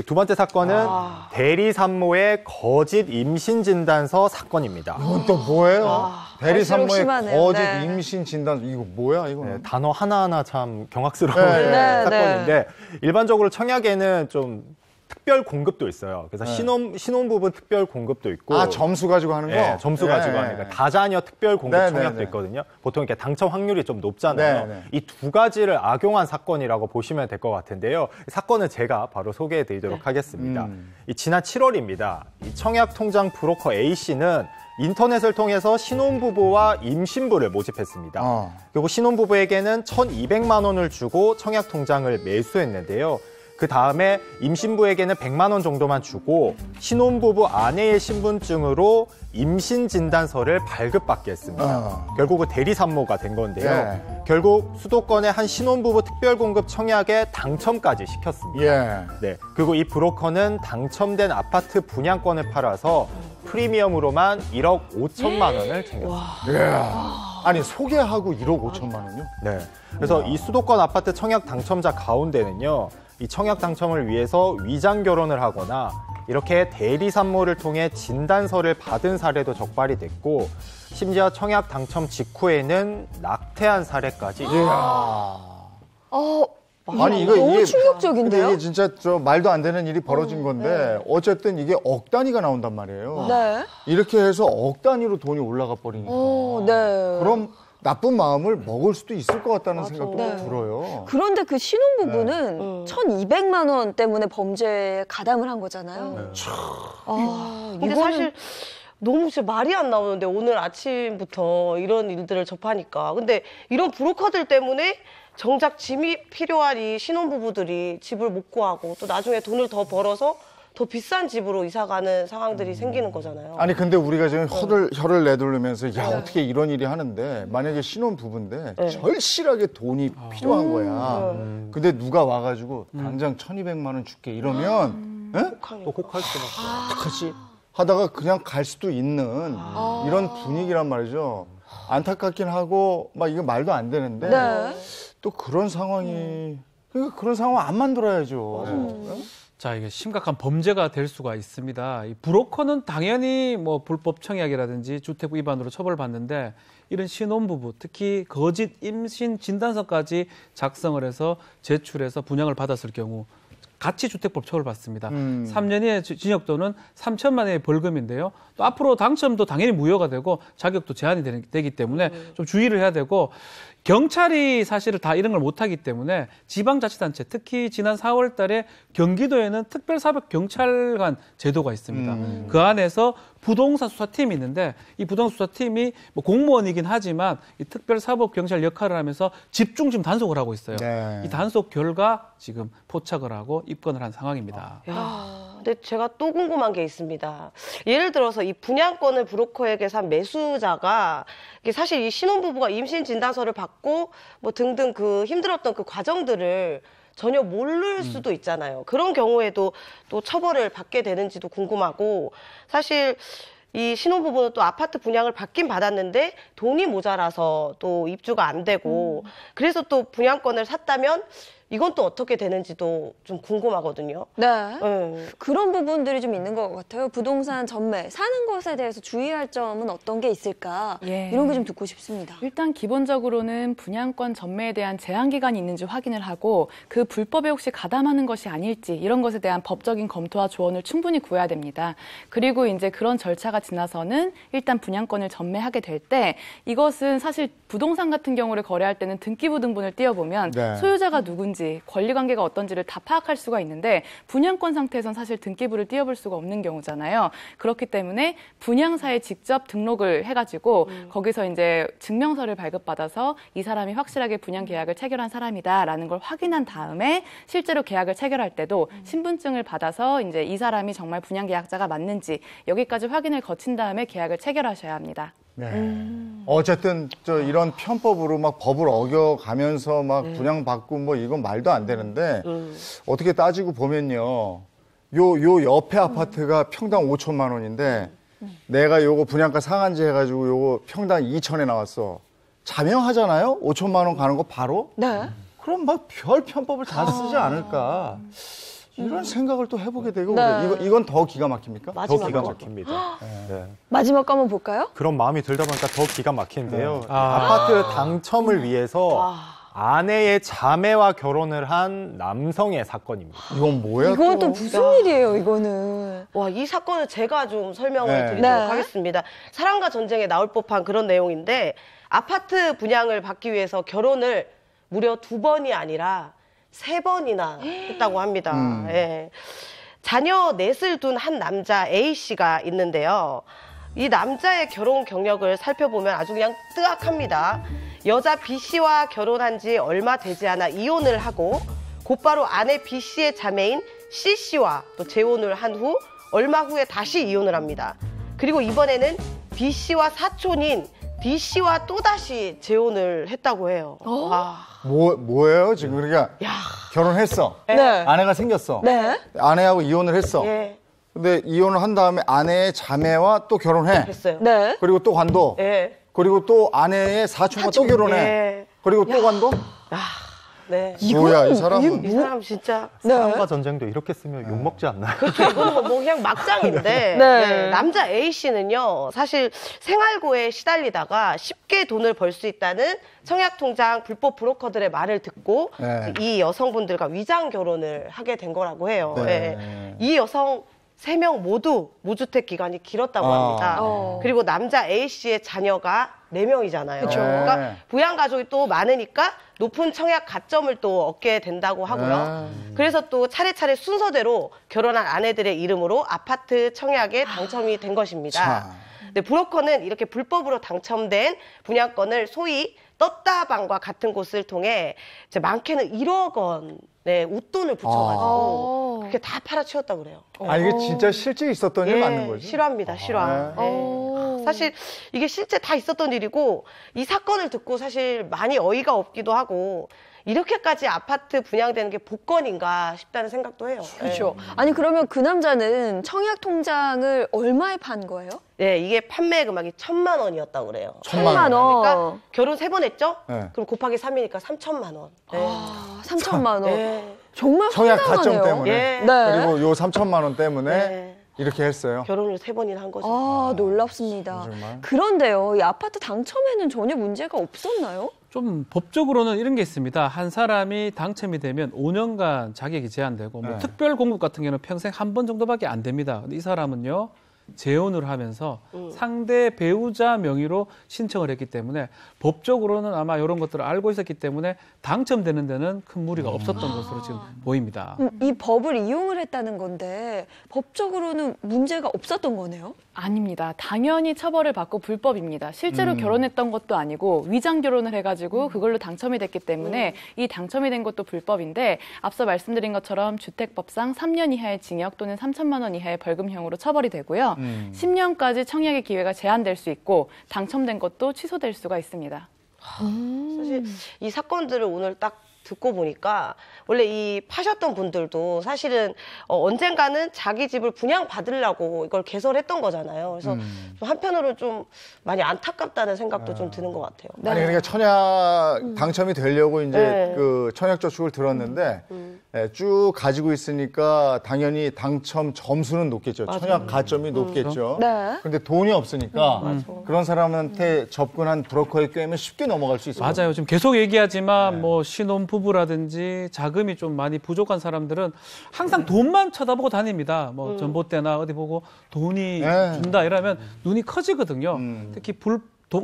[SPEAKER 3] 두 번째 사건은 대리 산모의 거짓 임신 진단서 사건입니다.
[SPEAKER 1] 이건 또 뭐예요? 대리 산모의
[SPEAKER 2] 심하네요.
[SPEAKER 1] 거짓
[SPEAKER 2] 네.
[SPEAKER 1] 임신 진단 이거 뭐야 이거는?
[SPEAKER 3] 단어 하나하나 참 경악스러운
[SPEAKER 1] 네.
[SPEAKER 3] 사건인데 일반적으로 청약에는 좀 특별 공급도 있어요. 그래서 신혼부부 특별 공급도 있고.
[SPEAKER 1] 아, 점수 가지고 하는 거?
[SPEAKER 3] 네, 점수 가지고 하는 거. 다자녀 특별 공급 청약도 있거든요. 보통 이렇게 당첨 확률이 좀 높잖아요. 이 두 가지를 악용한 사건이라고 보시면 될 것 같은데요. 사건은 제가 바로 소개해 드리도록 하겠습니다. 이 지난 7월입니다. 이 청약 통장 브로커 A씨는 인터넷을 통해서 신혼부부와 임신부를 모집했습니다. 그리고 신혼부부에게는 1,200만 원을 주고 청약 통장을 매수했는데요. 그 다음에 임신부에게는 100만 원 정도만 주고 신혼부부 아내의 신분증으로 임신 진단서를 발급받게 했습니다. 결국은 대리산모가 된 건데요. 결국 수도권의 한 신혼부부 특별공급 청약에 당첨까지 시켰습니다. 네. 그리고 이 브로커는 당첨된 아파트 분양권을 팔아서 프리미엄으로만 1억 5천만 원을 챙겼습니다.
[SPEAKER 1] 아니, 소개하고 1억 5천만 원이요?
[SPEAKER 3] 네. 그래서 이 수도권 아파트 청약 당첨자 가운데는요. 이 청약 당첨을 위해서 위장 결혼을 하거나 이렇게 대리산모를 통해 진단서를 받은 사례도 적발이 됐고 심지어 청약 당첨 직후에는 낙태한 사례까지.
[SPEAKER 1] 아니,
[SPEAKER 2] 너무 충격적인데요?
[SPEAKER 1] 이게 진짜 말도 안 되는 일이 벌어진 건데 어쨌든 이게 억 단위가 나온단 말이에요.
[SPEAKER 2] 네.
[SPEAKER 1] 이렇게 해서 억 단위로 돈이 올라가 버리니까.
[SPEAKER 2] 네.
[SPEAKER 1] 그럼 나쁜 마음을 먹을 수도 있을 것 같다는 생각도 들어요.
[SPEAKER 2] 그런데 그 신혼부부는 1,200만 원 때문에 범죄에 가담을 한 거잖아요.
[SPEAKER 4] 근데 사실 너무 진짜 말이 안 나오는데 오늘 아침부터 이런 일들을 접하니까. 근데 이런 브로커들 때문에 정작 짐이 필요한 이 신혼부부들이 집을 못 구하고 또 나중에 돈을 더 벌어서 더 비싼 집으로 이사가는 상황들이 생기는 거잖아요.
[SPEAKER 1] 아니, 근데 우리가 지금 혀를 내두르면서 야, 어떻게 이런 일이 하는데 만약에 신혼부부인데 절실하게 돈이 필요한 거야. 근데 누가 와가지고 당장 1,200만 원 줄게 이러면
[SPEAKER 3] 또 혹할 수는
[SPEAKER 1] 어떡하지? 하다가 그냥 갈 수도 있는 이런 분위기란 말이죠. 안타깝긴 하고 막 이거 말도 안 되는데 또 그런 상황이 그러니까 그런 상황 안 만들어야죠.
[SPEAKER 5] 자, 이게 심각한 범죄가 될 수가 있습니다. 이 브로커는 당연히 뭐 불법 청약이라든지 주택 위반으로 처벌받는데 이런 신혼부부, 특히 거짓 임신 진단서까지 작성을 해서 제출해서 분양을 받았을 경우 가치주택법 처벌받습니다. 3년 이하의 징역 또는 3천만 원의 벌금인데요. 또 앞으로 당첨도 당연히 무효가 되고 자격도 제한이 되기 때문에 좀 주의를 해야 되고 경찰이 사실은 다 이런 걸 못하기 때문에 지방자치단체, 특히 지난 4월 달에 경기도에는 특별사법경찰관 제도가 있습니다. 그 안에서 부동산 수사팀이 있는데 이 부동산 수사팀이 뭐 공무원이긴 하지만 이 특별사법경찰 역할을 하면서 집중 지금 단속을 하고 있어요. 이 단속 결과 지금 포착을 하고 입건을 한 상황입니다.
[SPEAKER 4] 근데 제가 또 궁금한 게 있습니다. 예를 들어서 이 분양권을 브로커에게 산 매수자가 이게 사실 이 신혼부부가 임신 진단서를 받고 뭐 등등 그 힘들었던 그 과정들을 전혀 모를 수도 있잖아요. 그런 경우에도 또 처벌을 받게 되는지도 궁금하고 사실 이 신혼부부는 또 아파트 분양을 받긴 받았는데 돈이 모자라서 또 입주가 안 되고 그래서 또 분양권을 샀다면 이건 또 어떻게 되는지도 좀 궁금하거든요.
[SPEAKER 2] 그런 부분들이 좀 있는 것 같아요. 부동산 전매, 사는 것에 대해서 주의할 점은 어떤 게 있을까? 이런 게 좀 듣고 싶습니다.
[SPEAKER 6] 일단 기본적으로는 분양권 전매에 대한 제한 기간이 있는지 확인을 하고 그 불법에 혹시 가담하는 것이 아닐지 이런 것에 대한 법적인 검토와 조언을 충분히 구해야 됩니다. 그리고 이제 그런 절차가 지나서는 일단 분양권을 전매하게 될 때 이것은 사실 부동산 같은 경우를 거래할 때는 등기부 등본을 띄워보면 소유자가 누군지 권리관계가 어떤지를 다 파악할 수가 있는데 분양권 상태에선 사실 등기부를 띄워볼 수가 없는 경우잖아요. 그렇기 때문에 분양사에 직접 등록을 해가지고 거기서 이제 증명서를 발급받아서 이 사람이 확실하게 분양 계약을 체결한 사람이다라는 걸 확인한 다음에 실제로 계약을 체결할 때도 신분증을 받아서 이제 이 사람이 정말 분양 계약자가 맞는지 여기까지 확인을 거친 다음에 계약을 체결하셔야 합니다.
[SPEAKER 1] 어쨌든 이런 편법으로 막 법을 어겨가면서 막 분양받고 뭐 이건 말도 안 되는데 어떻게 따지고 보면요. 요 옆에 아파트가 평당 5천만 원인데 내가 요거 분양가 상한제 해가지고 요거 평당 2천에 나왔어. 자명하잖아요? 5천만 원 가는 거 바로? 그럼 막 별 편법을 다 쓰지 않을까. 이런 생각을 또 해보게 되고 이건 더 기가 막힙니까?
[SPEAKER 3] 더 기가 막힙니다.
[SPEAKER 2] 마지막 거 한번 볼까요?
[SPEAKER 3] 그런 마음이 들다 보니까 더 기가 막히는데요. 아파트 당첨을 위해서 아내의 자매와 결혼을 한 남성의 사건입니다.
[SPEAKER 1] 이건 뭐야?
[SPEAKER 2] 이건 또 무슨 일이에요, 이거는?
[SPEAKER 4] 와, 이 사건을 제가 좀 설명을
[SPEAKER 1] 네.
[SPEAKER 4] 드리도록
[SPEAKER 2] 네.
[SPEAKER 4] 하겠습니다. 사랑과 전쟁에 나올 법한 그런 내용인데 아파트 분양을 받기 위해서 결혼을 무려 2번이 아니라 3번이나 했다고 합니다. 예. 자녀 넷을 둔 한 남자 A씨가 있는데요. 이 남자의 결혼 경력을 살펴보면 아주 그냥 뜨악합니다. 여자 B씨와 결혼한 지 얼마 되지 않아 이혼을 하고 곧바로 아내 B씨의 자매인 C씨와 또 재혼을 한 후 얼마 후에 다시 이혼을 합니다. 그리고 이번에는 B씨와 사촌인 D씨와 또다시 재혼을 했다고 해요. 와.
[SPEAKER 1] 뭐예요? 지금 그러니까 결혼했어.
[SPEAKER 2] 네.
[SPEAKER 1] 아내가 생겼어.
[SPEAKER 2] 네.
[SPEAKER 1] 아내하고 이혼을 했어.
[SPEAKER 4] 예,
[SPEAKER 1] 근데 이혼을 한 다음에 아내의 자매와 또 결혼해.
[SPEAKER 4] 했어요.
[SPEAKER 2] 네.
[SPEAKER 1] 그리고 또 관둬.
[SPEAKER 4] 예.
[SPEAKER 1] 그리고 또 아내의 사촌과 또 결혼해.
[SPEAKER 4] 예.
[SPEAKER 1] 그리고 또 관둬?
[SPEAKER 4] 네.
[SPEAKER 1] 뭐야, 이 사람은.
[SPEAKER 4] 이 사람 진짜.
[SPEAKER 3] 사랑과 전쟁도 이렇게 쓰면 욕먹지 않나요?
[SPEAKER 4] 그렇죠. 이거는 뭐 그냥 막장인데.
[SPEAKER 2] 네.
[SPEAKER 4] 네. 남자 A씨는요, 사실 생활고에 시달리다가 쉽게 돈을 벌 수 있다는 청약통장 불법 브로커들의 말을 듣고
[SPEAKER 1] 네.
[SPEAKER 4] 이 여성분들과 위장 결혼을 하게 된 거라고 해요.
[SPEAKER 1] 네.
[SPEAKER 4] 네. 이 여성 3명 모두 무주택 기간이 길었다고 합니다. 그리고 남자 A씨의 자녀가 4명이잖아요.
[SPEAKER 2] 그쵸.
[SPEAKER 4] 그러니까 부양 가족이 또 많으니까 높은 청약 가점을 또 얻게 된다고 하고요. 그래서 또 차례차례 순서대로 결혼한 아내들의 이름으로 아파트 청약에 당첨이 된 것입니다.
[SPEAKER 1] 자.
[SPEAKER 4] 근데 브로커는 이렇게 불법으로 당첨된 분양권을 소위 떴다방과 같은 곳을 통해 이제 많게는 1억 원의 웃돈을 붙여가지고 그렇게 다 팔아치웠다고 그래요.
[SPEAKER 1] 아, 이게 진짜 실제 있었던 일 맞는 거죠?
[SPEAKER 4] 실화입니다, 실화. 네. 사실 이게 실제 다 있었던 일이고 이 사건을 듣고 사실 많이 어이가 없기도 하고 이렇게까지 아파트 분양되는 게 복권인가 싶다는 생각도 해요.
[SPEAKER 2] 그렇죠. 아니, 그러면 그 남자는 청약 통장을 얼마에 판 거예요?
[SPEAKER 4] 네, 이게 판매 금액이 1,000만 원이었다고 그래요.
[SPEAKER 1] 1,000만 원.
[SPEAKER 4] 그러니까 결혼 3번 했죠?
[SPEAKER 1] 네.
[SPEAKER 4] 그럼 곱하기 3이니까 3,000만 원. 네.
[SPEAKER 2] 3천만 원.
[SPEAKER 4] 네.
[SPEAKER 2] 정말
[SPEAKER 1] 청약
[SPEAKER 2] 황당하네요.
[SPEAKER 1] 가점 때문에.
[SPEAKER 4] 예.
[SPEAKER 2] 네.
[SPEAKER 1] 그리고 요 3천만 원 때문에
[SPEAKER 4] 네.
[SPEAKER 1] 이렇게 했어요.
[SPEAKER 4] 결혼을 3번이나 한 거죠.
[SPEAKER 2] 아, 놀랍습니다.
[SPEAKER 1] 정말.
[SPEAKER 2] 그런데요, 이 아파트 당첨에는 전혀 문제가 없었나요?
[SPEAKER 5] 좀 법적으로는 이런 게 있습니다. 한 사람이 당첨이 되면 5년간 자격이 제한되고 뭐
[SPEAKER 1] 네.
[SPEAKER 5] 특별 공급 같은 경우는 평생 한 번 정도밖에 안 됩니다. 근데 이 사람은요. 재혼을 하면서 상대 배우자 명의로 신청을 했기 때문에 법적으로는 아마 이런 것들을 알고 있었기 때문에 당첨되는 데는 큰 무리가 없었던 것으로 지금 보입니다.
[SPEAKER 2] 이 법을 이용을 했다는 건데 법적으로는 문제가 없었던 거네요?
[SPEAKER 6] 아닙니다. 당연히 처벌을 받고 불법입니다. 실제로 결혼했던 것도 아니고 위장 결혼을 해가지고 그걸로 당첨이 됐기 때문에 이 당첨이 된 것도 불법인데 앞서 말씀드린 것처럼 주택법상 3년 이하의 징역 또는 3천만 원 이하의 벌금형으로 처벌이 되고요. 10년까지 청약의 기회가 제한될 수 있고 당첨된 것도 취소될 수가 있습니다.
[SPEAKER 4] 사실 이 사건들을 오늘 딱 듣고 보니까 원래 이 파셨던 분들도 사실은 언젠가는 자기 집을 분양받으려고 이걸 개설했던 거잖아요. 그래서 좀 한편으로 좀 많이 안타깝다는 생각도 좀 드는 것 같아요.
[SPEAKER 1] 아니, 그러니까 청약 당첨이 되려고 이제
[SPEAKER 4] 네.
[SPEAKER 1] 그 청약 저축을 들었는데 예, 쭉 가지고 있으니까 당연히 당첨 점수는 높겠죠. 청약 가점이 높겠죠.
[SPEAKER 2] 네.
[SPEAKER 1] 근데 돈이 없으니까 그런 사람한테 접근한 브로커에 꿰면 쉽게 넘어갈 수 있어요.
[SPEAKER 5] 맞아요. 지금 계속 얘기하지만 뭐 신혼 부부라든지 자금이 좀 많이 부족한 사람들은 항상 돈만 쳐다보고 다닙니다. 뭐 전봇대나 어디 보고 돈이
[SPEAKER 1] 네.
[SPEAKER 5] 준다 이러면 눈이 커지거든요. 특히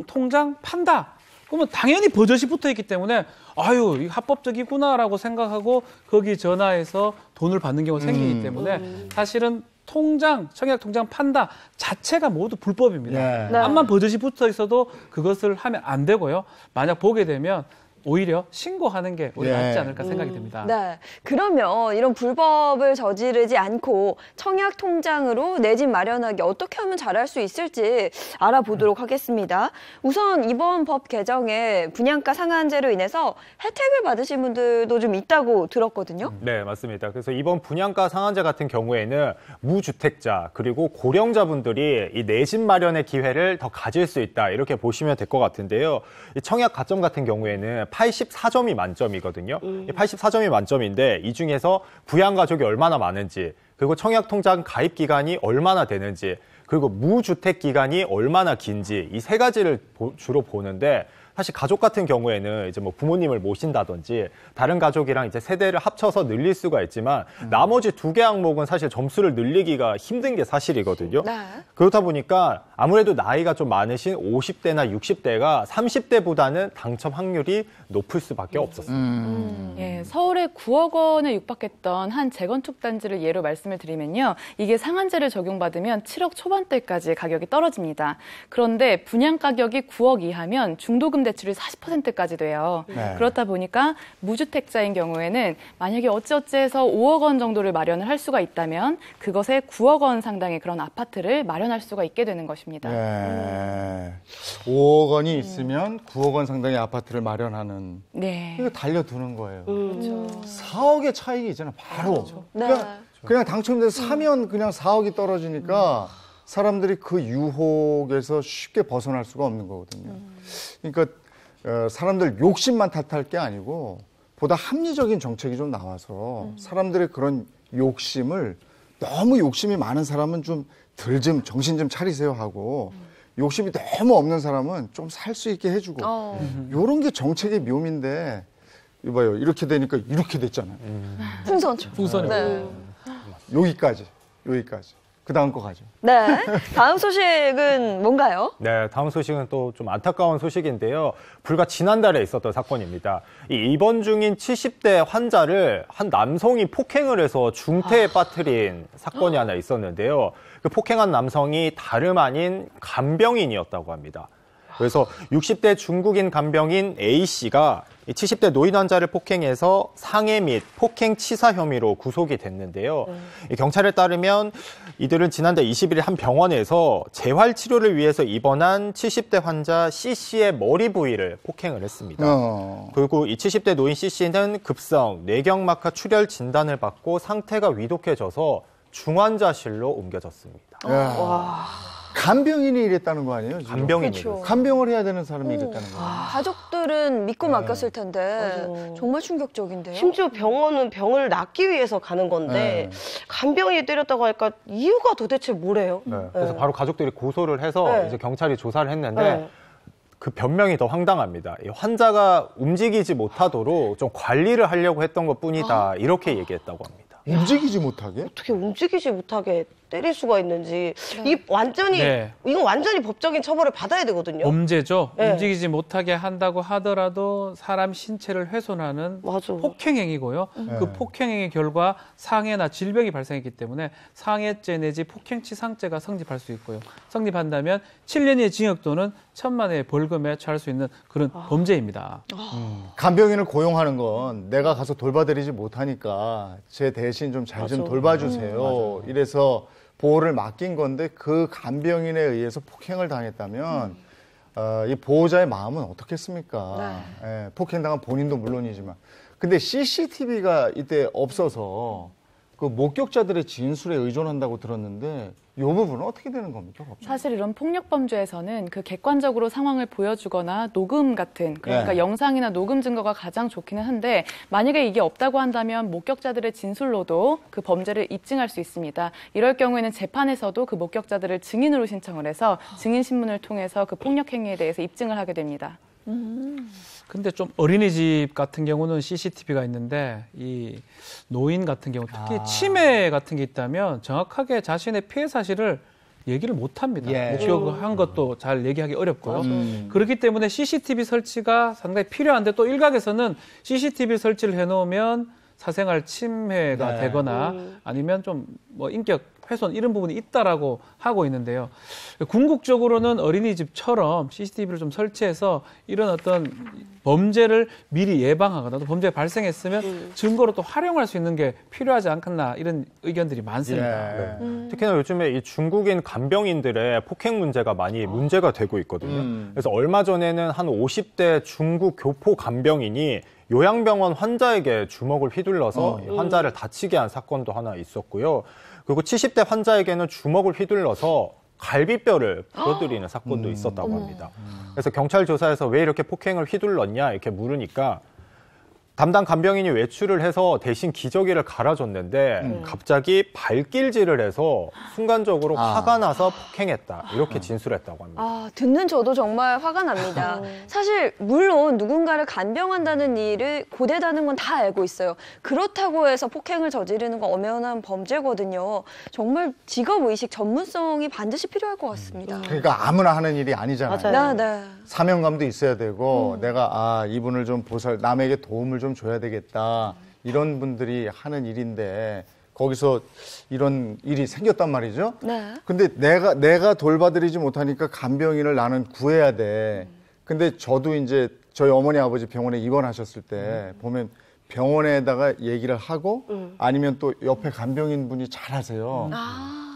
[SPEAKER 5] 통장 판다. 그러면 당연히 버젓이 붙어 있기 때문에 아유, 이거 합법적이구나라고 생각하고 거기 전화해서 돈을 받는 경우가 생기기 때문에 사실은 청약 통장 판다 자체가 모두 불법입니다.
[SPEAKER 1] 네.
[SPEAKER 2] 네.
[SPEAKER 5] 암만 버젓이 붙어 있어도 그것을 하면 안 되고요. 만약 보게 되면 오히려 신고하는 게 오히려
[SPEAKER 1] 네.
[SPEAKER 5] 낫지 않을까 생각이 듭니다.
[SPEAKER 2] 네. 그러면 이런 불법을 저지르지 않고 청약 통장으로 내 집 마련하기 어떻게 하면 잘할 수 있을지 알아보도록 하겠습니다. 우선 이번 법 개정에 분양가 상한제로 인해서 혜택을 받으신 분들도 좀 있다고 들었거든요.
[SPEAKER 3] 네, 맞습니다. 그래서 이번 분양가 상한제 같은 경우에는 무주택자 그리고 고령자분들이 이 내 집 마련의 기회를 더 가질 수 있다 이렇게 보시면 될 것 같은데요. 이 청약 가점 같은 경우에는 84점이 만점이거든요. 84점이 만점인데 이 중에서 부양 가족이 얼마나 많은지 그리고 청약 통장 가입 기간이 얼마나 되는지 그리고 무주택 기간이 얼마나 긴지 이 세 가지를 주로 보는데 사실 가족 같은 경우에는 이제 뭐 부모님을 모신다든지 다른 가족이랑 이제 세대를 합쳐서 늘릴 수가 있지만 나머지 2개 항목은 사실 점수를 늘리기가 힘든 게 사실이거든요.
[SPEAKER 2] 네.
[SPEAKER 3] 그렇다 보니까 아무래도 나이가 좀 많으신 50대나 60대가 30대보다는 당첨 확률이 높을 수밖에 없었습니다.
[SPEAKER 6] 예, 서울에 9억 원에 육박했던 한 재건축 단지를 예로 말씀을 드리면요. 이게 상한제를 적용받으면 7억 초반대까지 가격이 떨어집니다. 그런데 분양 가격이 9억 이하면 중도금 대출이 40%까지 돼요.
[SPEAKER 1] 네.
[SPEAKER 6] 그렇다 보니까 무주택자인 경우에는 만약에 어찌어찌해서 5억 원 정도를 마련을 할 수가 있다면 그것에 9억 원 상당의 그런 아파트를 마련할 수가 있게 되는 것입니다.
[SPEAKER 1] 네. 5억 원이 있으면 9억 원 상당의 아파트를 마련하는.
[SPEAKER 6] 네.
[SPEAKER 1] 이거 달려두는 거예요.
[SPEAKER 6] 그렇죠.
[SPEAKER 1] 4억의 차이가 있잖아요, 바로.
[SPEAKER 2] 네.
[SPEAKER 1] 그냥 당첨돼서 사면 그냥 4억이 떨어지니까 사람들이 그 유혹에서 쉽게 벗어날 수가 없는 거거든요. 그러니까 사람들 욕심만 탓할 게 아니고 보다 합리적인 정책이 좀 나와서 사람들의 그런 욕심을, 너무 욕심이 많은 사람은 좀 정신 좀 차리세요 하고 욕심이 너무 없는 사람은 좀 살 수 있게 해주고 이런 게 정책의 묘미인데 이봐요, 이렇게 되니까 이렇게 됐잖아요.
[SPEAKER 5] 풍선이.
[SPEAKER 2] 네.
[SPEAKER 1] 여기까지. 그 다음 거 가죠.
[SPEAKER 2] 네. 다음 소식은 뭔가요?
[SPEAKER 3] 네, 다음 소식은 또 좀 안타까운 소식인데요. 불과 지난달에 있었던 사건입니다. 이 입원 중인 70대 환자를 한 남성이 폭행을 해서 중태에 빠뜨린 사건이 하나 있었는데요. 그 폭행한 남성이 다름 아닌 간병인이었다고 합니다. 그래서 60대 중국인 간병인 A씨가 70대 노인 환자를 폭행해서 상해 및 폭행 치사 혐의로 구속이 됐는데요. 경찰에 따르면 이들은 지난달 20일 한 병원에서 재활 치료를 위해서 입원한 70대 환자 C씨의 머리 부위를 폭행을 했습니다. 그리고 이 70대 노인 C씨는 급성 뇌경막하 출혈 진단을 받고 상태가 위독해져서 중환자실로 옮겨졌습니다.
[SPEAKER 1] 간병인이 이랬다는 거 아니에요? 지금?
[SPEAKER 3] 간병인이.
[SPEAKER 2] 그렇죠.
[SPEAKER 1] 간병을 해야 되는 사람이 이랬다는 거예요.
[SPEAKER 2] 가족들은 믿고 맡겼을 텐데 정말 충격적인데요.
[SPEAKER 4] 심지어 병원은 병을 낫기 위해서 가는 건데 간병인이 때렸다고 하니까 이유가 도대체 뭐래요?
[SPEAKER 3] 그래서 바로 가족들이 고소를 해서 이제 경찰이 조사를 했는데 그 변명이 더 황당합니다. 이 환자가 움직이지 못하도록 좀 관리를 하려고 했던 것뿐이다. 이렇게 얘기했다고 합니다.
[SPEAKER 1] 움직이지 못하게?
[SPEAKER 4] 어떻게 움직이지 못하게 때릴 수가 있는지 이건 완전히 법적인 처벌을 받아야 되거든요.
[SPEAKER 5] 범죄죠.
[SPEAKER 4] 네.
[SPEAKER 5] 움직이지 못하게 한다고 하더라도 사람 신체를 훼손하는 폭행행위고요. 그 폭행행위 결과 상해나 질병이 발생했기 때문에 상해죄 내지 폭행치상죄가 성립할 수 있고요. 성립한다면 7년의 징역 또는 1,000만 원의 벌금에 처할 수 있는 그런 범죄입니다.
[SPEAKER 1] 간병인을 고용하는 건 내가 가서 돌봐드리지 못하니까 제 대신 좀 잘 좀 돌봐주세요. 이래서 보호를 맡긴 건데 그 간병인에 의해서 폭행을 당했다면 이 보호자의 마음은 어떻겠습니까? 예, 폭행당한 본인도 물론이지만. 근데 CCTV가 이때 없어서 그 목격자들의 진술에 의존한다고 들었는데 이 부분은 어떻게 되는 겁니까?
[SPEAKER 6] 사실 이런 폭력범죄에서는 그 객관적으로 상황을 보여주거나 녹음 같은 그러니까 영상이나 녹음 증거가 가장 좋기는 한데 만약에 이게 없다고 한다면 목격자들의 진술로도 그 범죄를 입증할 수 있습니다. 이럴 경우에는 재판에서도 그 목격자들을 증인으로 신청을 해서 증인 신문을 통해서 그 폭력 행위에 대해서 입증을 하게 됩니다.
[SPEAKER 5] 근데 좀 어린이집 같은 경우는 CCTV가 있는데 이 노인 같은 경우 특히 치매 같은 게 있다면 정확하게 자신의 피해 사실을 얘기를 못 합니다. 목격한 것도 잘 얘기하기 어렵고요. 그렇기 때문에 CCTV 설치가 상당히 필요한데 또 일각에서는 CCTV 설치를 해놓으면 사생활 침해가 되거나 아니면 좀 뭐 인격 훼손 이런 부분이 있다라고 하고 있는데요. 궁극적으로는 어린이집처럼 CCTV를 좀 설치해서 이런 어떤 범죄를 미리 예방하거나 또 범죄가 발생했으면 증거로 또 활용할 수 있는 게 필요하지 않겠나 이런 의견들이 많습니다.
[SPEAKER 3] 특히나 요즘에 이 중국인 간병인들의 폭행 문제가 많이 문제가 되고 있거든요. 그래서 얼마 전에는 한 50대 중국 교포 간병인이 요양병원 환자에게 주먹을 휘둘러서 환자를 다치게 한 사건도 하나 있었고요. 그리고 70대 환자에게는 주먹을 휘둘러서 갈비뼈를 부러뜨리는 사건도 있었다고 합니다. 그래서 경찰 조사에서 왜 이렇게 폭행을 휘둘렀냐 이렇게 물으니까 담당 간병인이 외출을 해서 대신 기저귀를 갈아줬는데 갑자기 발길질을 해서 순간적으로 화가 나서 폭행했다. 이렇게 진술했다고 합니다.
[SPEAKER 2] 듣는 저도 정말 화가 납니다. 사실 물론 누군가를 간병한다는 일을 고되다는 건 다 알고 있어요. 그렇다고 해서 폭행을 저지르는 건 엄연한 범죄거든요. 정말 직업의식, 전문성이 반드시 필요할 것 같습니다.
[SPEAKER 1] 그러니까 아무나 하는 일이 아니잖아요.
[SPEAKER 4] 맞아요.
[SPEAKER 2] 네.
[SPEAKER 1] 사명감도 있어야 되고 내가 이분을 좀 남에게 도움을 좀 줘야 되겠다. 이런 분들이 하는 일인데 거기서 이런 일이 생겼단 말이죠.
[SPEAKER 2] 네.
[SPEAKER 1] 근데 내가 돌봐드리지 못하니까 간병인을 나는 구해야 돼. 근데 저도 이제 저희 어머니 아버지 병원에 입원하셨을 때 보면 병원에다가 얘기를 하고 아니면 또 옆에 간병인 분이 잘하세요.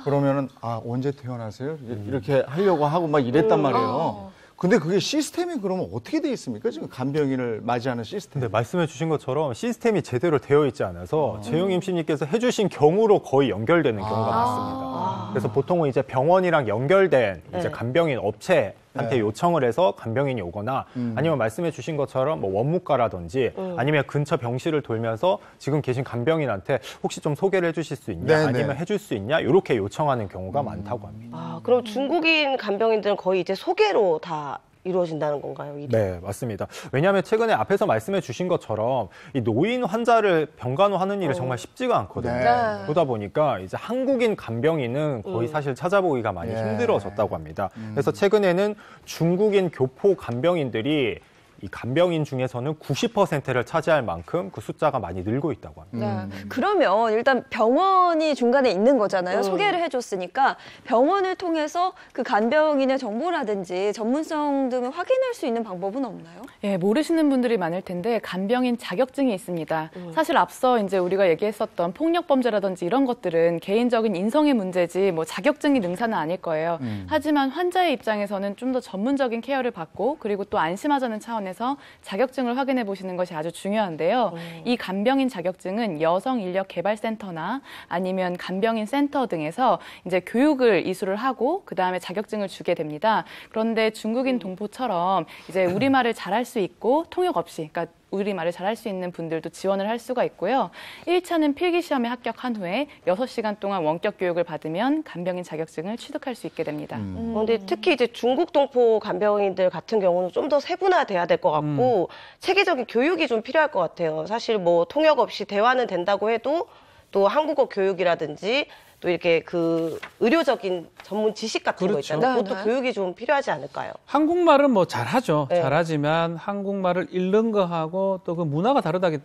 [SPEAKER 1] 그러면은 언제 퇴원하세요? 이렇게 하려고 하고 막 이랬단 말이에요. 근데 그게 시스템이 그러면 어떻게 돼 있습니까? 지금 간병인을 맞이하는 시스템.
[SPEAKER 3] 근데 말씀해 주신 것처럼 시스템이 제대로 되어 있지 않아서 재용 임신님께서 해주신 경우로 거의 연결되는 경우가 많습니다. 그래서 보통은 이제 병원이랑 연결된 이제 간병인 업체한테 요청을 해서 간병인이 오거나 아니면 말씀해 주신 것처럼 뭐 원무과라든지 아니면 근처 병실을 돌면서 지금 계신 간병인한테 혹시 좀 소개를 해주실 수 있냐
[SPEAKER 1] 네네.
[SPEAKER 3] 아니면 해줄 수 있냐 이렇게 요청하는 경우가 많다고 합니다.
[SPEAKER 4] 그럼 중국인 간병인들은 거의 이제 소개로 다 이루어진다는 건가요? 일이?
[SPEAKER 3] 네, 맞습니다. 왜냐하면 최근에 앞에서 말씀해 주신 것처럼 이 노인 환자를 병간호하는 일이 정말 쉽지가 않거든요.
[SPEAKER 1] 네.
[SPEAKER 3] 그러다 보니까 이제 한국인 간병인은 거의 사실 찾아보기가 많이 힘들어졌다고 합니다. 그래서 최근에는 중국인 교포 간병인들이 이 간병인 중에서는 90%를 차지할 만큼 그 숫자가 많이 늘고 있다고 합니다.
[SPEAKER 2] 그러면 일단 병원이 중간에 있는 거잖아요. 소개를 해줬으니까 병원을 통해서 그 간병인의 정보라든지 전문성 등을 확인할 수 있는 방법은 없나요?
[SPEAKER 6] 예, 모르시는 분들이 많을 텐데 간병인 자격증이 있습니다. 사실 앞서 이제 우리가 얘기했었던 폭력 범죄라든지 이런 것들은 개인적인 인성의 문제지 뭐 자격증이 능사는 아닐 거예요. 하지만 환자의 입장에서는 좀 더 전문적인 케어를 받고 그리고 또 안심하자는 차원에서 자격증을 확인해 보시는 것이 아주 중요한데요. 이 간병인 자격증은 여성인력개발센터나 아니면 간병인 센터 등에서 이제 교육을 이수를 하고 그 다음에 자격증을 주게 됩니다. 그런데 중국인 동포처럼 이제 우리말을 잘할 수 있고 통역 없이, 그러니까 우리말을 잘할 수 있는 분들도 지원을 할 수가 있고요. 1차는 필기시험에 합격한 후에 6시간 동안 원격 교육을 받으면 간병인 자격증을 취득할 수 있게 됩니다.
[SPEAKER 4] 근데 특히 이제 중국 동포 간병인들 같은 경우는 좀 더 세분화돼야 될 것 같고 체계적인 교육이 좀 필요할 것 같아요. 사실 뭐 통역 없이 대화는 된다고 해도 또 한국어 교육이라든지 또 이렇게 그 의료적인 전문 지식 같은 거 있잖아요. 그것도 교육이 좀 필요하지 않을까요?
[SPEAKER 5] 한국말은 뭐 잘하죠. 잘하지만 한국말을 읽는 거하고 또 그 문화가 다르다기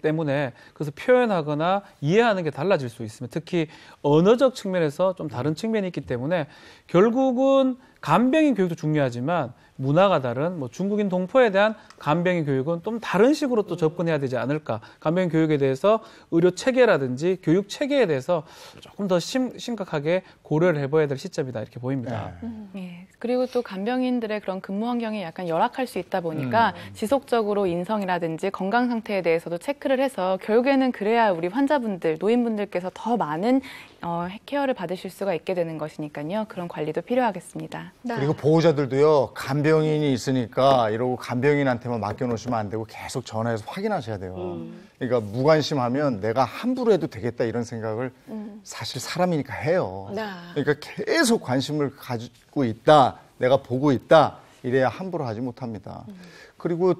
[SPEAKER 5] 때문에 그래서 표현하거나 이해하는 게 달라질 수 있습니다. 특히 언어적 측면에서 좀 다른 측면이 있기 때문에 결국은 간병인 교육도 중요하지만 문화가 다른 뭐 중국인 동포에 대한 간병인 교육은 좀 다른 식으로 또 접근해야 되지 않을까. 간병인 교육에 대해서 의료 체계라든지 교육 체계에 대해서 조금 더 심각하게 고려를 해봐야 될 시점이다 이렇게 보입니다.
[SPEAKER 6] 예, 그리고 또 간병인들의 그런 근무 환경이 약간 열악할 수 있다 보니까 지속적으로 인성이라든지 건강 상태에 대해서도 체크를 해서 결국에는 그래야 우리 환자분들, 노인분들께서 더 많은 케어를 받으실 수가 있게 되는 것이니까요. 그런 관리도 필요하겠습니다.
[SPEAKER 1] 그리고 보호자들도요, 간병인이 있으니까 이러고 간병인한테만 맡겨놓으시면 안 되고 계속 전화해서 확인하셔야 돼요. 그러니까 무관심하면 내가 함부로 해도 되겠다 이런 생각을 사실 사람이니까 해요. 그러니까 계속 관심을 가지고 있다, 내가 보고 있다, 이래야 함부로 하지 못합니다. 그리고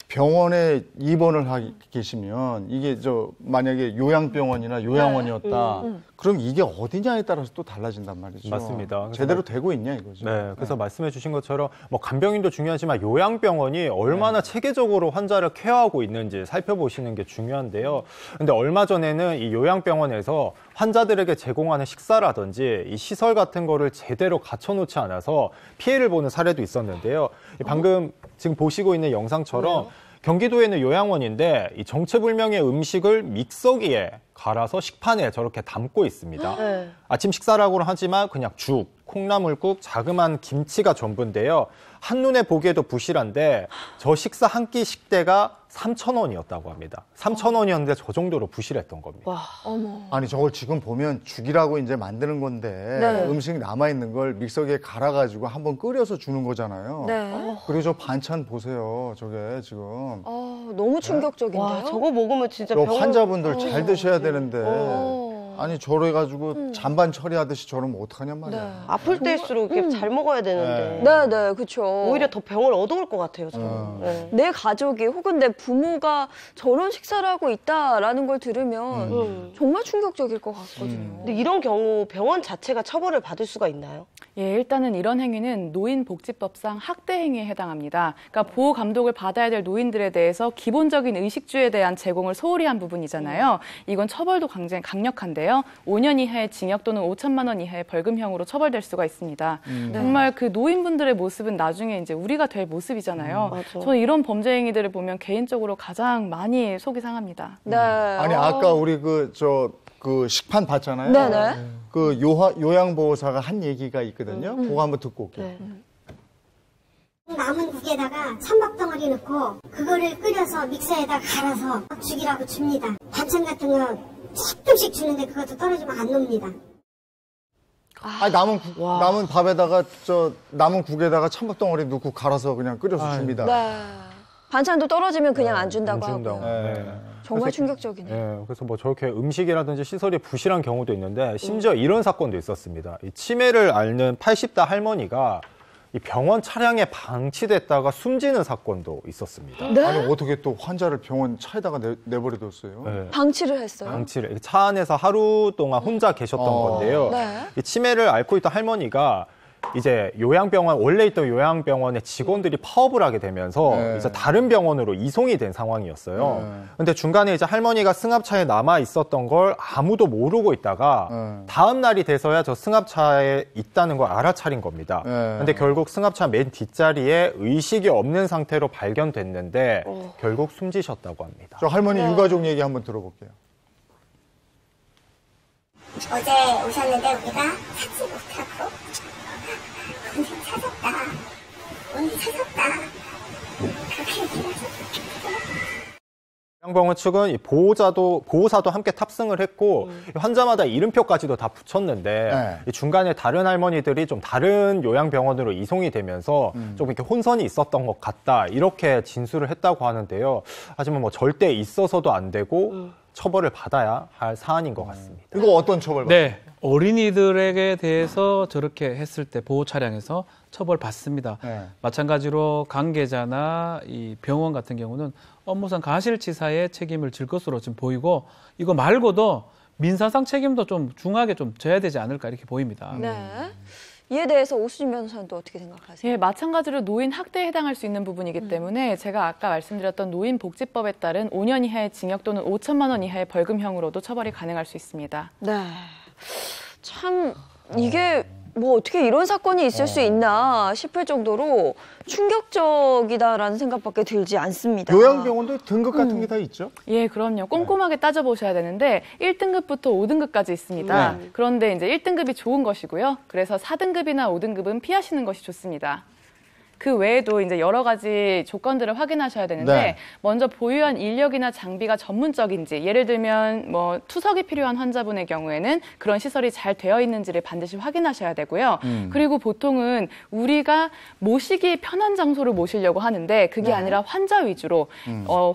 [SPEAKER 1] 병원에 입원을 계시면 이게 만약에 요양병원이나 요양원이었다. 그럼 이게 어디냐에 따라서 또 달라진단 말이죠.
[SPEAKER 3] 맞습니다.
[SPEAKER 1] 제대로 되고 있냐 이거죠.
[SPEAKER 3] 네, 그래서 말씀해 주신 것처럼 뭐 간병인도 중요하지만 요양병원이 얼마나 체계적으로 환자를 케어하고 있는지 살펴보시는 게 중요한데요. 근데 얼마 전에는 이 요양병원에서 환자들에게 제공하는 식사라든지 이 시설 같은 거를 제대로 갖춰놓지 않아서 피해를 보는 사례도 있었는데요. 방금 지금 보시고 있는 영상처럼 경기도에 있는 요양원인데 이 정체불명의 음식을 믹서기에 갈아서 식판에 저렇게 담고 있습니다. 아침 식사라고는 하지만 그냥 죽, 콩나물국, 자그마한 김치가 전부인데요. 한눈에 보기에도 부실한데 저 식사 한 끼 식대가 3,000원이었다고 합니다. 3,000원이었는데 저 정도로 부실했던 겁니다.
[SPEAKER 4] 와,
[SPEAKER 2] 어머.
[SPEAKER 1] 아니 저걸 지금 보면 죽이라고 이제 만드는 건데 음식 남아있는 걸 믹서기에 갈아가지고 한번 끓여서 주는 거잖아요. 그리고 저 반찬 보세요. 저게 지금
[SPEAKER 2] 너무 충격적인데요.
[SPEAKER 4] 와, 저거 먹으면 진짜
[SPEAKER 1] 환자분들 잘 드셔야 되는데 아니 저래가지고 잔반 처리하듯이 저러면 어떡하냔 말이야.
[SPEAKER 4] 네. 아플 때일수록 이렇게 잘 먹어야 되는데.
[SPEAKER 2] 네, 그렇죠.
[SPEAKER 4] 오히려 더 병을 얻어올 것 같아요, 저는. 네.
[SPEAKER 2] 내 가족이 혹은 내 부모가 저런 식사를 하고 있다라는 걸 들으면 정말 충격적일 것 같거든요.
[SPEAKER 4] 근데 이런 경우 병원 자체가 처벌을 받을 수가 있나요?
[SPEAKER 6] 예, 일단은 이런 행위는 노인복지법상 학대 행위에 해당합니다. 그러니까 보호 감독을 받아야 될 노인들에 대해서 기본적인 의식주에 대한 제공을 소홀히 한 부분이잖아요. 이건 처벌도 굉장히 강력한데요. 5년 이하의 징역 또는 5천만 원 이하의 벌금형으로 처벌될 수가 있습니다. 정말 그 노인분들의 모습은 나중에 이제 우리가 될 모습이잖아요. 저는 이런 범죄 행위들을 보면 개인적으로 가장 많이 속이 상합니다.
[SPEAKER 2] 네.
[SPEAKER 1] 아니 아까 우리 그 식판 봤잖아요.
[SPEAKER 2] 네네.
[SPEAKER 1] 그 요양보호사가 한 얘기가 있거든요. 그거 한번 듣고 올게요.
[SPEAKER 7] 남은 국에다가 찬밥덩어리 넣고 그거를 끓여서 믹서에다 갈아서 죽이라고 줍니다. 반찬 같은 거 조금씩 주는데 그것도 떨어지면 안 넣습니다.
[SPEAKER 1] 남은 밥에다가 남은 국에다가 찬밥덩어리 넣고 갈아서 그냥 끓여서 줍니다.
[SPEAKER 2] 네. 반찬도 떨어지면 그냥 안 준다고
[SPEAKER 3] 안 준다고.
[SPEAKER 2] 하고.
[SPEAKER 3] 네.
[SPEAKER 2] 정말 충격적이네요.
[SPEAKER 3] 네, 그래서 뭐 저렇게 음식이라든지 시설이 부실한 경우도 있는데 심지어 이런 사건도 있었습니다. 이 치매를 앓는 80대 할머니가 이 병원 차량에 방치됐다가 숨지는 사건도 있었습니다.
[SPEAKER 2] 네?
[SPEAKER 1] 아니 어떻게 또 환자를 병원 차에다가 내버려뒀어요?
[SPEAKER 3] 네.
[SPEAKER 2] 방치를 했어요?
[SPEAKER 3] 방치를 차 안에서 하루 동안 혼자 계셨던 건데요.
[SPEAKER 2] 네.
[SPEAKER 3] 이 치매를 앓고 있던 할머니가 이제 원래 있던 요양병원의 직원들이 파업을 하게 되면서 이제 다른 병원으로 이송이 된 상황이었어요. 근데 중간에 이제 할머니가 승합차에 남아 있었던 걸 아무도 모르고 있다가 다음 날이 돼서야 저 승합차에 있다는 걸 알아차린 겁니다. 근데 결국 승합차 맨 뒷자리에 의식이 없는 상태로 발견됐는데 결국 숨지셨다고 합니다.
[SPEAKER 1] 저 할머니 유가족 얘기 한번 들어볼게요.
[SPEAKER 7] 어제 오셨는데 우리가 찾지 못하고 오늘 찾았다. 그렇게 얘기해서
[SPEAKER 3] 요양병원 측은 보호사도 함께 탑승을 했고 환자마다 이름표까지도 다 붙였는데 이 중간에 다른 할머니들이 좀 다른 요양병원으로 이송이 되면서 좀 이렇게 혼선이 있었던 것 같다 이렇게 진술을 했다고 하는데요. 하지만 뭐 절대 있어서도 안 되고 처벌을 받아야 할 사안인 것 같습니다.
[SPEAKER 1] 이거 어떤 처벌 받아요?
[SPEAKER 5] 네, 어린이들에게 대해서 저렇게 했을 때 보호 차량에서 처벌받습니다. 마찬가지로 관계자나 이 병원 같은 경우는 업무상 과실치사의 책임을 질 것으로 지금 보이고 이거 말고도 민사상 책임도 좀 중하게 좀 져야 되지 않을까 이렇게 보입니다.
[SPEAKER 2] 네. 이에 대해서 오수진 변호사는 또 어떻게 생각하세요?
[SPEAKER 6] 예, 마찬가지로 노인 학대에 해당할 수 있는 부분이기 때문에 제가 아까 말씀드렸던 노인복지법에 따른 5년 이하의 징역 또는 5천만 원 이하의 벌금형으로도 처벌이 가능할 수 있습니다.
[SPEAKER 2] 네. 참 이게 뭐 어떻게 이런 사건이 있을 수 있나 싶을 정도로 충격적이다라는 생각밖에 들지 않습니다.
[SPEAKER 1] 요양병원도 등급 같은 게 다 있죠?
[SPEAKER 6] 예, 그럼요. 꼼꼼하게 따져보셔야 되는데 1등급부터 5등급까지 있습니다. 그런데 이제 1등급이 좋은 것이고요. 그래서 4등급이나 5등급은 피하시는 것이 좋습니다. 그 외에도 이제 여러 가지 조건들을 확인하셔야 되는데 먼저 보유한 인력이나 장비가 전문적인지 예를 들면 뭐 투석이 필요한 환자분의 경우에는 그런 시설이 잘 되어 있는지를 반드시 확인하셔야 되고요. 그리고 보통은 우리가 모시기 편한 장소를 모시려고 하는데 그게 아니라 환자 위주로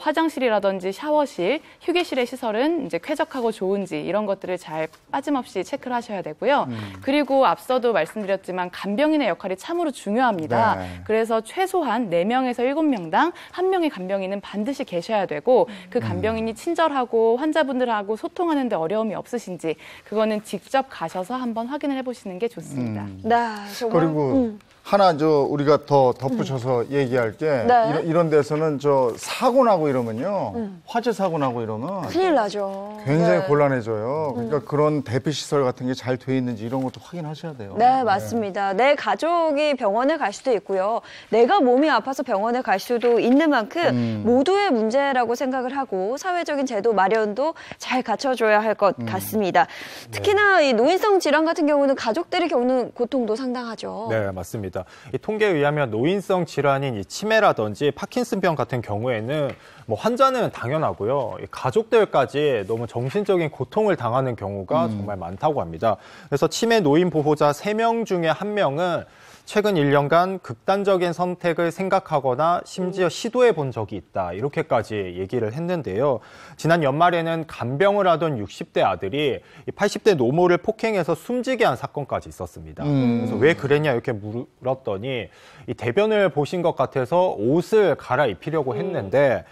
[SPEAKER 6] 화장실이라든지 샤워실, 휴게실의 시설은 이제 쾌적하고 좋은지 이런 것들을 잘 빠짐없이 체크를 하셔야 되고요. 그리고 앞서도 말씀드렸지만 간병인의 역할이 참으로 중요합니다. 그래서 최소한 4명에서 7명당 1명의 간병인은 반드시 계셔야 되고 그 간병인이 친절하고 환자분들하고 소통하는 데 어려움이 없으신지 그거는 직접 가셔서 한번 확인을 해보시는 게 좋습니다.
[SPEAKER 2] 네, 정말.
[SPEAKER 1] 그리고 하나 우리가 더 덧붙여서 얘기할 게 이런 데서는 사고 나고 이러면요. 화재 사고 나고 이러면
[SPEAKER 2] 큰일 나죠.
[SPEAKER 1] 굉장히 곤란해져요. 그러니까 그런 대피 시설 같은 게 잘 돼 있는지 이런 것도 확인하셔야 돼요.
[SPEAKER 2] 네, 맞습니다. 내 가족이 병원에 갈 수도 있고요. 내가 몸이 아파서 병원에 갈 수도 있는 만큼 모두의 문제라고 생각을 하고 사회적인 제도 마련도 잘 갖춰줘야 할 것 같습니다. 특히나 이 노인성 질환 같은 경우는 가족들이 겪는 고통도 상당하죠.
[SPEAKER 3] 네, 맞습니다. 이 통계에 의하면 노인성 질환인 이 치매라든지 파킨슨병 같은 경우에는 뭐 환자는 당연하고요. 이 가족들까지 너무 정신적인 고통을 당하는 경우가 정말 많다고 합니다. 그래서 치매 노인 보호자 3명 중에 1명은 최근 1년간 극단적인 선택을 생각하거나 심지어 시도해 본 적이 있다. 이렇게까지 얘기를 했는데요. 지난 연말에는 간병을 하던 60대 아들이 80대 노모를 폭행해서 숨지게 한 사건까지 있었습니다. 그래서 왜 그랬냐 이렇게 물었더니 이 대변을 보신 것 같아서 옷을 갈아입히려고 했는데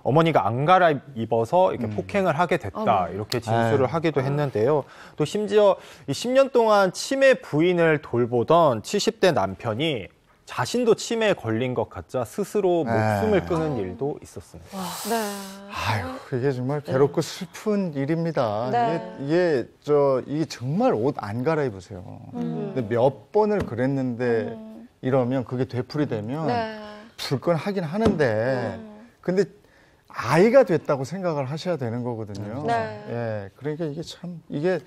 [SPEAKER 3] 어머니가 안 갈아입어서 이렇게 폭행을 하게 됐다. 이렇게 진술을 하기도 했는데요. 또 심지어 10년 동안 치매 부인을 돌보던 70대 남편이 자신도 치매에 걸린 것 같자 스스로 목숨을 끊은 일도 있었습니다.
[SPEAKER 2] 네.
[SPEAKER 1] 아유, 이게 정말 괴롭고 슬픈 일입니다.
[SPEAKER 2] 네.
[SPEAKER 1] 이게 정말 옷 안 갈아입으세요. 근데 몇 번을 그랬는데 이러면 그게 되풀이되면 불끈하긴 하는데 근데 아이가 됐다고 생각을 하셔야 되는 거거든요.
[SPEAKER 2] 네.
[SPEAKER 1] 예, 그러니까 이게 참 이제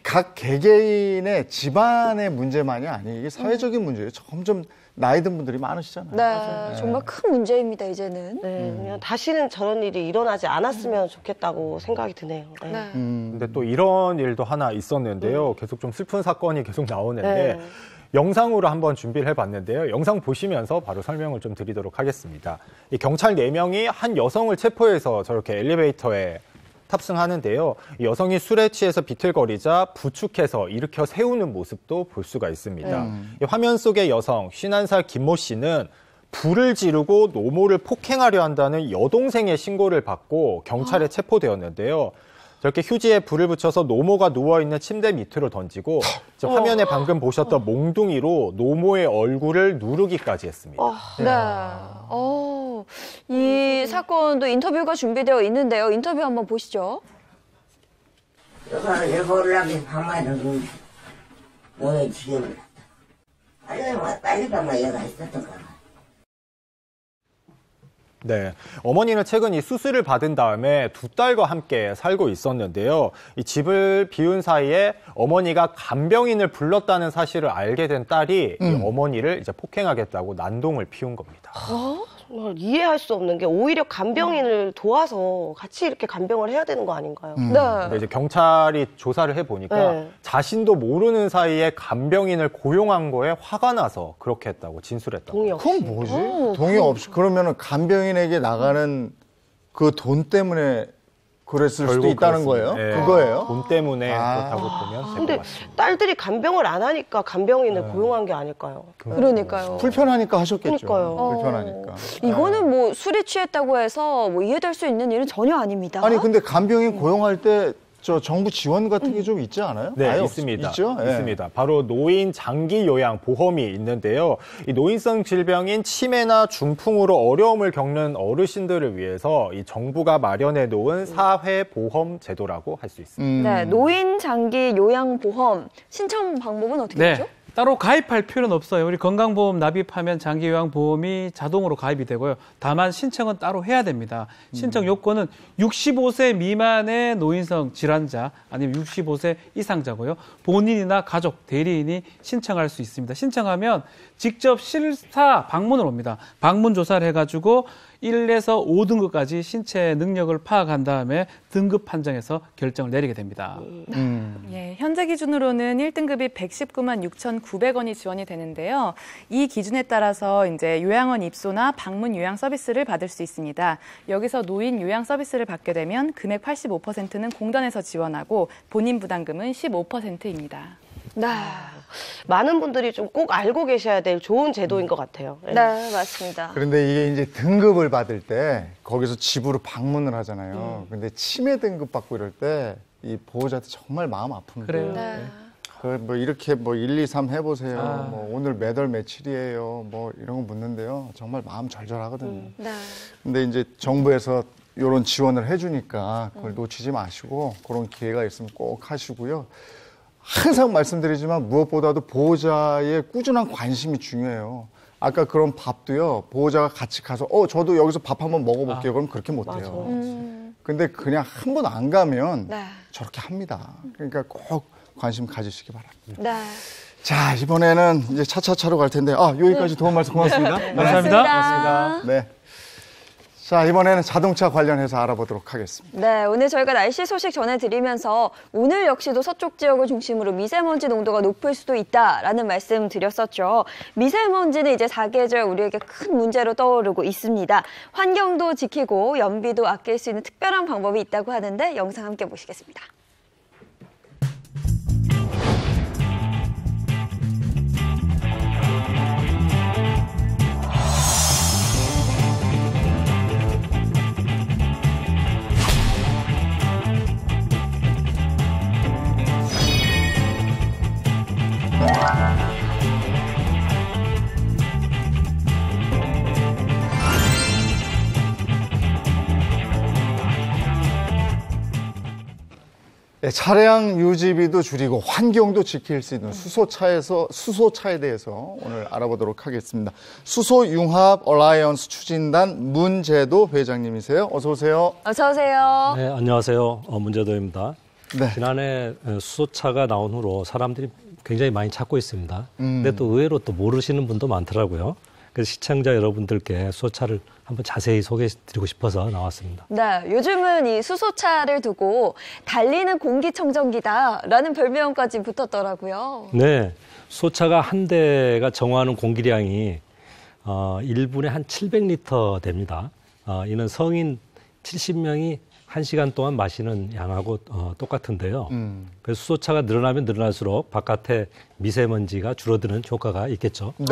[SPEAKER 1] 각 개개인의 집안의 문제만이 아니에요. 이게 사회적인 문제예요. 점점 나이 든 분들이 많으시잖아요.
[SPEAKER 2] 네, 정말 큰 문제입니다, 이제는.
[SPEAKER 4] 네, 그냥 다시는 저런 일이 일어나지 않았으면 좋겠다고 생각이 드네요. 네.
[SPEAKER 2] 네.
[SPEAKER 3] 근데 또 이런 일도 하나 있었는데요. 계속 좀 슬픈 사건이 계속 나오는데
[SPEAKER 4] 네.
[SPEAKER 3] 영상으로 한번 준비를 해봤는데요. 영상 보시면서 바로 설명을 좀 드리도록 하겠습니다. 이 경찰 4명이 한 여성을 체포해서 저렇게 엘리베이터에 탑승하는데요. 이 여성이 술에 취해서 비틀거리자 부축해서 일으켜 세우는 모습도 볼 수가 있습니다. 이 화면 속의 여성 51살 김모 씨는 불을 지르고 노모를 폭행하려 한다는 여동생의 신고를 받고 경찰에 체포되었는데요. 저렇게 휴지에 불을 붙여서 노모가 누워있는 침대 밑으로 던지고 화면에 방금 보셨던 몽둥이로 노모의 얼굴을 누르기까지 했습니다.
[SPEAKER 2] 네. 이 사건도 인터뷰가 준비되어 있는데요. 인터뷰 한번 보시죠.
[SPEAKER 8] 여보를 하면 밤마다 너의 지경을 갔다. 빨리 가면 여가 있었던 거야.
[SPEAKER 3] 네, 어머니는 최근 이 수술을 받은 다음에 2딸과 함께 살고 있었는데요. 이 집을 비운 사이에 어머니가 간병인을 불렀다는 사실을 알게 된 딸이 이 어머니를 이제 폭행하겠다고 난동을 피운 겁니다.
[SPEAKER 4] 정말 이해할 수 없는 게 오히려 간병인을 도와서 같이 이렇게 간병을 해야 되는 거 아닌가요?
[SPEAKER 2] 네.
[SPEAKER 3] 근데 이제 경찰이 조사를 해보니까 자신도 모르는 사이에 간병인을 고용한 거에 화가 나서 그렇게 했다고 진술했다고.
[SPEAKER 4] 동의 없이.
[SPEAKER 1] 그건 뭐지? 동의 없이 그러면은 간병인에게 나가는 그 돈 때문에 그랬을 수도 있다는 거예요?
[SPEAKER 3] 네.
[SPEAKER 1] 그거예요?
[SPEAKER 3] 돈 때문에 그렇다고 보면 될
[SPEAKER 4] 근데
[SPEAKER 3] 것 같습니다.
[SPEAKER 4] 딸들이 간병을 안 하니까 간병인을 고용한 게 아닐까요?
[SPEAKER 2] 그러니까요.
[SPEAKER 1] 불편하니까 하셨겠죠.
[SPEAKER 4] 그러니까요.
[SPEAKER 1] 불편하니까.
[SPEAKER 2] 이거는 뭐 술에 취했다고 해서 뭐 이해될 수 있는 일은 전혀 아닙니다.
[SPEAKER 1] 아니 근데 간병인 고용할 때 정부 지원 같은 게 좀 있지 않아요?
[SPEAKER 3] 네,
[SPEAKER 1] 아예
[SPEAKER 3] 있습니다.
[SPEAKER 1] 있죠? 예.
[SPEAKER 3] 있습니다. 바로 노인 장기 요양 보험이 있는데요. 이 노인성 질병인 치매나 중풍으로 어려움을 겪는 어르신들을 위해서 이 정부가 마련해 놓은 사회 보험 제도라고 할 수 있습니다.
[SPEAKER 2] 네, 노인 장기 요양 보험 신청 방법은 어떻게 되죠?
[SPEAKER 5] 따로 가입할 필요는 없어요. 우리 건강보험 납입하면 장기요양보험이 자동으로 가입이 되고요. 다만 신청은 따로 해야 됩니다. 신청 요건은 65세 미만의 노인성 질환자 아니면 65세 이상자고요. 본인이나 가족, 대리인이 신청할 수 있습니다. 신청하면 직접 실사 방문을 옵니다. 방문 조사를 해가지고 1에서 5등급까지 신체 능력을 파악한 다음에 등급 판정해서 결정을 내리게 됩니다.
[SPEAKER 6] 예, 현재 기준으로는 1등급이 119만 6,900원이 지원이 되는데요. 이 기준에 따라서 이제 요양원 입소나 방문 요양 서비스를 받을 수 있습니다. 여기서 노인 요양 서비스를 받게 되면 금액 85%는 공단에서 지원하고 본인 부담금은 15%입니다.
[SPEAKER 2] 네.
[SPEAKER 4] 많은 분들이 좀 꼭 알고 계셔야 될 좋은 제도인 것 같아요.
[SPEAKER 2] 네, 맞습니다.
[SPEAKER 1] 그런데 이게 이제 등급을 받을 때 거기서 집으로 방문을 하잖아요. 근데 치매 등급 받고 이럴 때 이 보호자한테 정말 마음 아픕니다.
[SPEAKER 5] 그래요.
[SPEAKER 2] 네.
[SPEAKER 1] 뭐 이렇게 뭐 1, 2, 3 해보세요. 뭐 오늘 몇 월 며칠이에요. 뭐 이런 거 묻는데요. 정말 마음 절절하거든요.
[SPEAKER 2] 네.
[SPEAKER 1] 근데 이제 정부에서 이런 지원을 해주니까 그걸 놓치지 마시고 그런 기회가 있으면 꼭 하시고요. 항상 말씀드리지만 무엇보다도 보호자의 꾸준한 관심이 중요해요. 아까 그런 밥도요, 보호자가 같이 가서, 저도 여기서 밥 한번 먹어볼게요. 그럼 그렇게 못해요. 근데 그냥 한 번 안 가면
[SPEAKER 2] 네.
[SPEAKER 1] 저렇게 합니다. 그러니까 꼭 관심 가지시기 바랍니다.
[SPEAKER 2] 네.
[SPEAKER 1] 자, 이번에는 이제 차차차로 갈 텐데, 여기까지 도움 말씀 고맙습니다.
[SPEAKER 5] 감사합니다.
[SPEAKER 1] 네. 자, 이번에는 자동차 관련해서 알아보도록 하겠습니다.
[SPEAKER 2] 네, 오늘 저희가 날씨 소식 전해드리면서 오늘 역시도 서쪽 지역을 중심으로 미세먼지 농도가 높을 수도 있다라는 말씀 드렸었죠. 미세먼지는 이제 사계절 우리에게 큰 문제로 떠오르고 있습니다. 환경도 지키고 연비도 아낄 수 있는 특별한 방법이 있다고 하는데 영상 함께 보시겠습니다.
[SPEAKER 1] 네, 차량 유지비도 줄이고 환경도 지킬 수 있는 수소차에 대해서 오늘 알아보도록 하겠습니다. 수소융합 얼라이언스 추진단 문제도 회장님이세요. 어서 오세요.
[SPEAKER 2] 어서 오세요.
[SPEAKER 9] 네, 안녕하세요. 문제도입니다.
[SPEAKER 1] 네.
[SPEAKER 9] 지난해 수소차가 나온 후로 사람들이 굉장히 많이 찾고 있습니다. 근데 또 의외로 또 모르시는 분도 많더라고요. 그래서 시청자 여러분들께 수소차를 한번 자세히 소개해드리고 싶어서 나왔습니다.
[SPEAKER 2] 네, 요즘은 이 수소차를 두고 달리는 공기청정기다라는 별명까지 붙었더라고요.
[SPEAKER 9] 네, 수소차가 한 대가 정화하는 공기량이 1분에 한 700리터 됩니다. 이는 성인 70명이 1시간 동안 마시는 양하고 똑같은데요. 그래서 수소차가 늘어나면 늘어날수록 바깥에 미세먼지가 줄어드는 효과가 있겠죠.
[SPEAKER 1] 네.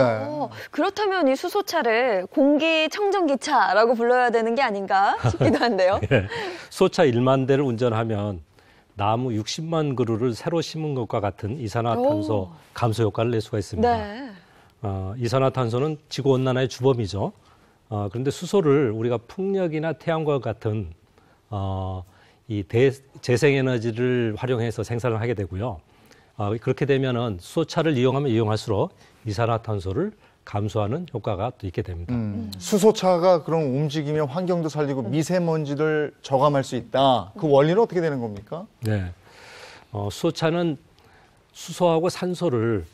[SPEAKER 2] 그렇다면 이 수소차를 공기청정기차라고 불러야 되는 게 아닌가 싶기도 한데요.
[SPEAKER 9] 네. 수소차 1만 대를 운전하면 나무 60만 그루를 새로 심은 것과 같은 이산화탄소 감소 효과를 낼 수가 있습니다.
[SPEAKER 2] 네.
[SPEAKER 9] 이산화탄소는 지구온난화의 주범이죠. 그런데 수소를 우리가 풍력이나 태양과 같은 이 재생에너지를 활용해서 생산을 하게 되고요. 그렇게 되면은 수소차를 이용하면 이용할수록 이산화탄소를 감소하는 효과가 또 있게 됩니다.
[SPEAKER 1] 수소차가 그럼 움직이면 환경도 살리고 미세먼지를 저감할 수 있다. 그 원리는 어떻게 되는 겁니까?
[SPEAKER 9] 네, 수소차는 수소하고 산소를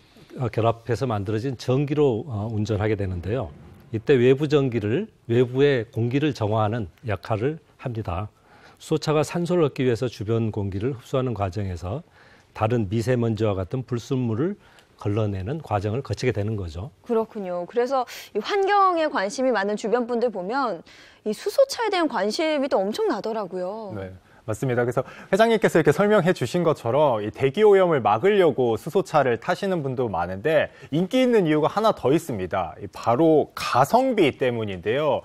[SPEAKER 9] 결합해서 만들어진 전기로 운전하게 되는데요. 이때 외부의 공기를 정화하는 역할을 합니다. 수소차가 산소를 얻기 위해서 주변 공기를 흡수하는 과정에서 다른 미세먼지와 같은 불순물을 걸러내는 과정을 거치게 되는 거죠.
[SPEAKER 2] 그렇군요. 그래서 이 환경에 관심이 많은 주변 분들 보면 이 수소차에 대한 관심이 또 엄청나더라고요.
[SPEAKER 3] 네. 맞습니다. 그래서 회장님께서 이렇게 설명해 주신 것처럼 이 대기 오염을 막으려고 수소차를 타시는 분도 많은데 인기 있는 이유가 하나 더 있습니다. 바로 가성비 때문인데요.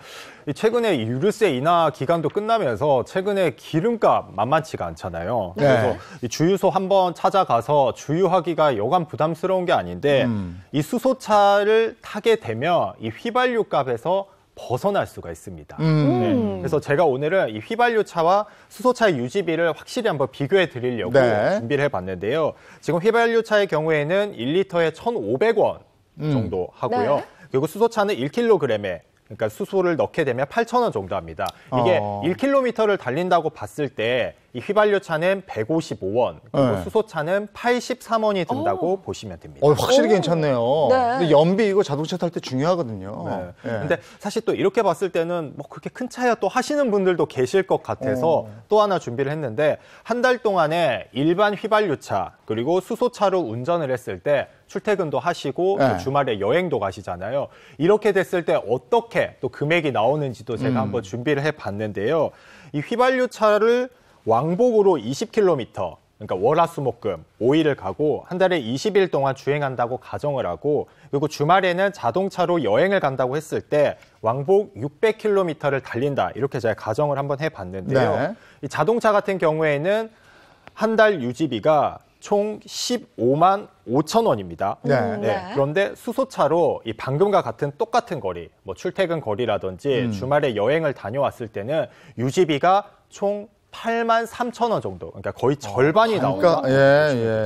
[SPEAKER 3] 최근에 유류세 인하 기간도 끝나면서 최근에 기름값 만만치가 않잖아요.
[SPEAKER 1] 네.
[SPEAKER 3] 그래서 이 주유소 한번 찾아가서 주유하기가 여간 부담스러운 게 아닌데 이 수소차를 타게 되면 이 휘발유 값에서 벗어날 수가 있습니다. 네. 그래서 제가 오늘은 이 휘발유차와 수소차의 유지비를 확실히 한번 비교해 드리려고 준비를 해봤는데요. 지금 휘발유차의 경우에는 1리터에 1,500원 정도 하고요.
[SPEAKER 2] 네.
[SPEAKER 3] 그리고 수소차는 1kg에 그러니까 수소를 넣게 되면 8,000원 정도 합니다. 이게 1km를 달린다고 봤을 때 이 휘발유차는 155원, 그리고 수소차는 83원이 든다고 보시면 됩니다.
[SPEAKER 1] 확실히 괜찮네요.
[SPEAKER 2] 네.
[SPEAKER 1] 근데 연비 이거 자동차 탈 때 중요하거든요.
[SPEAKER 3] 네.
[SPEAKER 1] 네.
[SPEAKER 3] 근데 사실 또 이렇게 봤을 때는 뭐 그렇게 큰 차이가 또 하시는 분들도 계실 것 같아서 또 하나 준비를 했는데 한 달 동안에 일반 휘발유차 그리고 수소차로 운전을 했을 때 출퇴근도 하시고 또 주말에 여행도 가시잖아요. 이렇게 됐을 때 어떻게 또 금액이 나오는지도 제가 한번 준비를 해봤는데요. 이 휘발유차를 왕복으로 20km, 그러니까 월화수목금 5일을 가고 한 달에 20일 동안 주행한다고 가정을 하고 그리고 주말에는 자동차로 여행을 간다고 했을 때 왕복 600km를 달린다 이렇게 제가 가정을 한번 해봤는데요.
[SPEAKER 1] 네.
[SPEAKER 3] 이 자동차 같은 경우에는 한 달 유지비가 총 15만 5천 원입니다.
[SPEAKER 1] 네.
[SPEAKER 3] 그런데 수소차로 이 방금과 같은 똑같은 거리, 뭐 출퇴근 거리라든지 주말에 여행을 다녀왔을 때는 유지비가 총 8만 3천 원 정도, 그러니까 거의 절반이 나온다.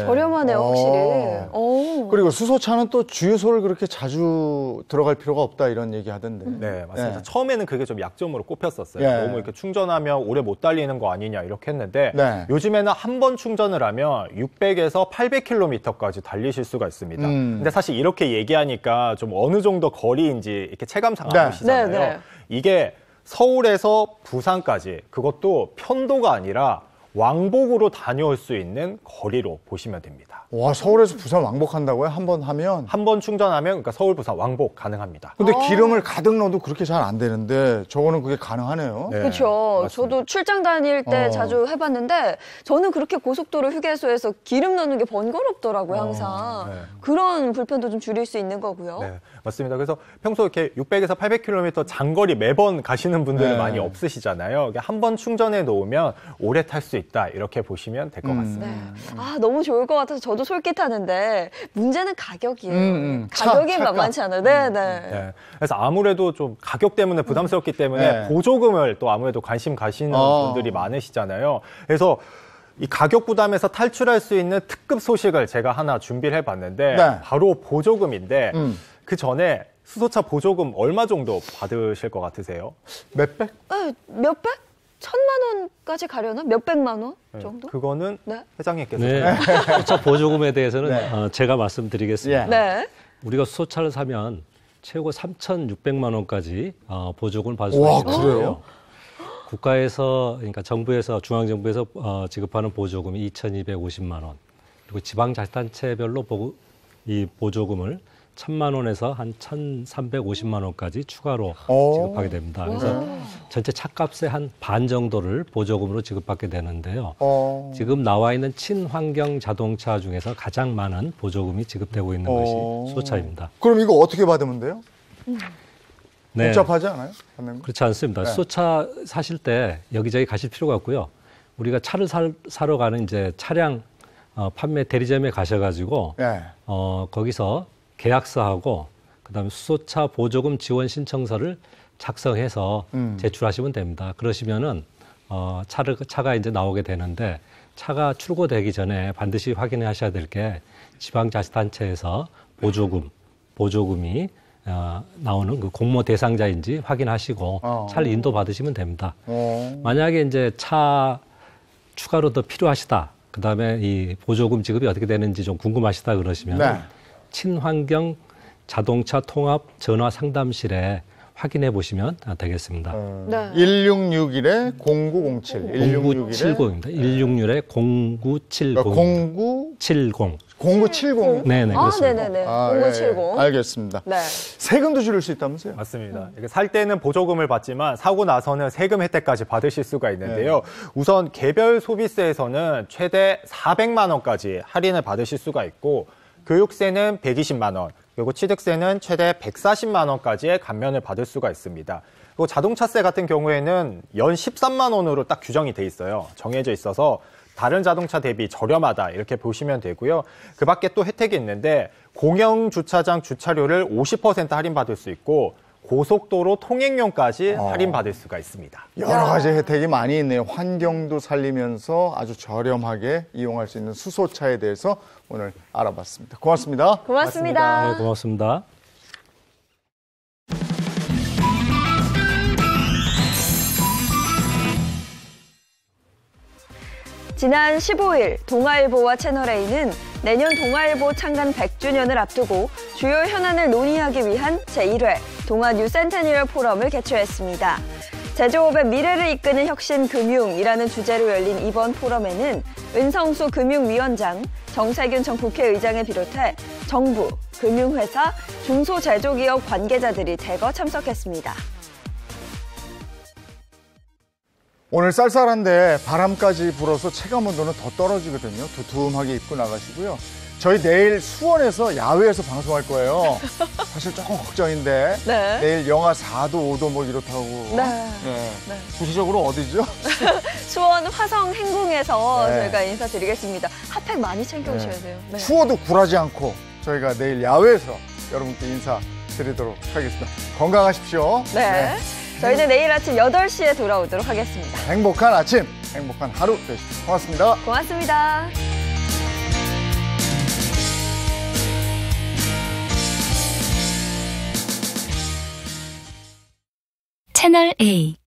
[SPEAKER 2] 저렴하네요, 확실히.
[SPEAKER 1] 그리고 수소차는 또 주유소를 그렇게 자주 들어갈 필요가 없다 이런 얘기 하던데.
[SPEAKER 3] 네, 맞습니다.
[SPEAKER 1] 네.
[SPEAKER 3] 처음에는 그게 좀 약점으로 꼽혔었어요. 너무 이렇게 충전하면 오래 못 달리는 거 아니냐 이렇게 했는데 요즘에는 한 번 충전을 하면 600에서 800km까지 달리실 수가 있습니다. 근데 사실 이렇게 얘기하니까 좀 어느 정도 거리인지 이렇게 체감상 안 오시잖아요. 이게 서울에서 부산까지 그것도 편도가 아니라 왕복으로 다녀올 수 있는 거리로 보시면 됩니다.
[SPEAKER 1] 와, 서울에서 부산 왕복한다고요? 한 번 하면?
[SPEAKER 3] 한 번 충전하면 그러니까 서울, 부산 왕복 가능합니다.
[SPEAKER 1] 근데 기름을 가득 넣어도 그렇게 잘 안 되는데 저거는 그게 가능하네요.
[SPEAKER 3] 네,
[SPEAKER 2] 그렇죠.
[SPEAKER 3] 맞습니다.
[SPEAKER 2] 저도 출장 다닐 때 자주 해봤는데 저는 그렇게 고속도로 휴게소에서 기름 넣는 게 번거롭더라고요, 항상.
[SPEAKER 3] 네.
[SPEAKER 2] 그런 불편도 좀 줄일 수 있는 거고요.
[SPEAKER 3] 네, 맞습니다. 그래서 평소 이렇게 600에서 800km 장거리 매번 가시는 분들은
[SPEAKER 1] 네.
[SPEAKER 3] 많이 없으시잖아요. 한 번 충전해 놓으면 오래 탈 수 있다 이렇게 보시면 될 것 같습니다.
[SPEAKER 2] 네. 아, 너무 좋을 것 같아서 저도 솔깃하는데 문제는 가격이에요. 가격이 만만치 않아요. 네.
[SPEAKER 3] 네. 그래서 아무래도 좀 가격 때문에 부담스럽기 때문에
[SPEAKER 1] 네.
[SPEAKER 3] 보조금을 또 아무래도 관심 가시는 분들이 많으시잖아요. 그래서 이 가격 부담에서 탈출할 수 있는 특급 소식을 제가 하나 준비를 해봤는데
[SPEAKER 1] 네.
[SPEAKER 3] 바로 보조금인데 그 전에 수소차 보조금 얼마 정도 받으실 것 같으세요?
[SPEAKER 1] 몇백?
[SPEAKER 2] 네, 몇백? 1,000만 원까지 가려나? 몇백만 원 정도?
[SPEAKER 3] 그거는
[SPEAKER 2] 네.
[SPEAKER 3] 회장님께서
[SPEAKER 9] 네. 수소차 보조금에 대해서는
[SPEAKER 1] 네.
[SPEAKER 9] 제가 말씀드리겠습니다.
[SPEAKER 1] 예.
[SPEAKER 2] 네.
[SPEAKER 9] 우리가 수소차를 사면 최고 3,600만 원까지 보조금을 받을 수가
[SPEAKER 1] 와,
[SPEAKER 9] 있는
[SPEAKER 1] 그래요?
[SPEAKER 9] 거예요. 국가에서, 그러니까 정부에서, 중앙정부에서 지급하는 보조금이 2,250만 원. 그리고 지방자치단체별로 이 보조금을 1,000만 원에서 한 1,350만 원까지 추가로 지급하게 됩니다. 그래서 전체 차값의 한 반 정도를 보조금으로 지급받게 되는데요. 지금 나와 있는 친환경 자동차 중에서 가장 많은 보조금이 지급되고 있는 것이 수소차입니다.
[SPEAKER 1] 그럼 이거 어떻게 받으면 돼요?
[SPEAKER 9] 네.
[SPEAKER 1] 복잡하지 않아요? 받는 거?
[SPEAKER 9] 그렇지 않습니다.
[SPEAKER 1] 네.
[SPEAKER 9] 수소차 사실 때 여기저기 가실 필요가 없고요. 우리가 차를 사러 가는 이제 차량 판매 대리점에 가셔가지고
[SPEAKER 1] 네.
[SPEAKER 9] 거기서 계약서하고 그다음에 수소차 보조금 지원 신청서를 작성해서 제출하시면 됩니다. 그러시면은 차가 이제 나오게 되는데 차가 출고되기 전에 반드시 확인해 하셔야 될 게 지방자치단체에서 보조금이 나오는 그 공모 대상자인지 확인하시고 차를 인도받으시면 됩니다. 만약에 이제 차 추가로 더 필요하시다. 그다음에 이 보조금 지급이 어떻게 되는지 좀 궁금하시다 그러시면
[SPEAKER 1] 네.
[SPEAKER 9] 친환경 자동차 통합 전화 상담실에 확인해 보시면 되겠습니다.
[SPEAKER 2] 네.
[SPEAKER 1] 1661에 0907.
[SPEAKER 9] 0970입니다. 1661에 0970.
[SPEAKER 1] 0970.
[SPEAKER 9] 네네, 그렇습니다.
[SPEAKER 2] 네네네.
[SPEAKER 1] 아,
[SPEAKER 2] 0970.
[SPEAKER 1] 예, 알겠습니다.
[SPEAKER 2] 네.
[SPEAKER 1] 세금도 줄일 수 있다면서요?
[SPEAKER 3] 맞습니다. 이게 살 때는 보조금을 받지만 사고 나서는 세금 혜택까지 받으실 수가 있는데요. 우선 개별 소비세에서는 최대 400만 원까지 할인을 받으실 수가 있고 교육세는 120만 원, 그리고 취득세는 최대 140만 원까지의 감면을 받을 수가 있습니다. 그리고 자동차세 같은 경우에는 연 13만 원으로 딱 규정이 돼 있어요. 정해져 있어서 다른 자동차 대비 저렴하다 이렇게 보시면 되고요. 그 밖에 또 혜택이 있는데 공영주차장 주차료를 50% 할인받을 수 있고 고속도로 통행료까지 할인받을 수가 있습니다.
[SPEAKER 1] 여러 가지 혜택이 많이 있네요. 환경도 살리면서 아주 저렴하게 이용할 수 있는 수소차에 대해서 오늘 알아봤습니다. 고맙습니다.
[SPEAKER 2] 고맙습니다.
[SPEAKER 9] 네, 고맙습니다.
[SPEAKER 2] 지난 15일 동아일보와 채널A는 내년 동아일보 창간 100주년을 앞두고 주요 현안을 논의하기 위한 제1회 동아뉴 센테니얼 포럼을 개최했습니다. 제조업의 미래를 이끄는 혁신금융이라는 주제로 열린 이번 포럼에는 은성수 금융위원장, 정세균 전 국회의장을 비롯해 정부, 금융회사, 중소제조기업 관계자들이 대거 참석했습니다.
[SPEAKER 1] 오늘 쌀쌀한데 바람까지 불어서 체감온도는 더 떨어지거든요. 두툼하게 입고 나가시고요. 저희 내일 수원에서 야외에서 방송할 거예요. 사실 조금 걱정인데
[SPEAKER 2] 네.
[SPEAKER 1] 내일 영하 4도, 5도 뭐 이렇다고.
[SPEAKER 2] 네.
[SPEAKER 1] 구체적으로 어디죠?
[SPEAKER 2] 수원 화성 행궁에서
[SPEAKER 1] 네.
[SPEAKER 2] 저희가 인사드리겠습니다. 핫팩 많이 챙겨오셔야 돼요. 네.
[SPEAKER 1] 추워도 굴하지 않고 저희가 내일 야외에서 여러분께 인사드리도록 하겠습니다. 건강하십시오.
[SPEAKER 2] 네. 저희는 내일 아침 8시에 돌아오도록 하겠습니다.
[SPEAKER 1] 행복한 아침, 행복한 하루 되십시오. 고맙습니다.
[SPEAKER 2] 고맙습니다.
[SPEAKER 10] 채널 A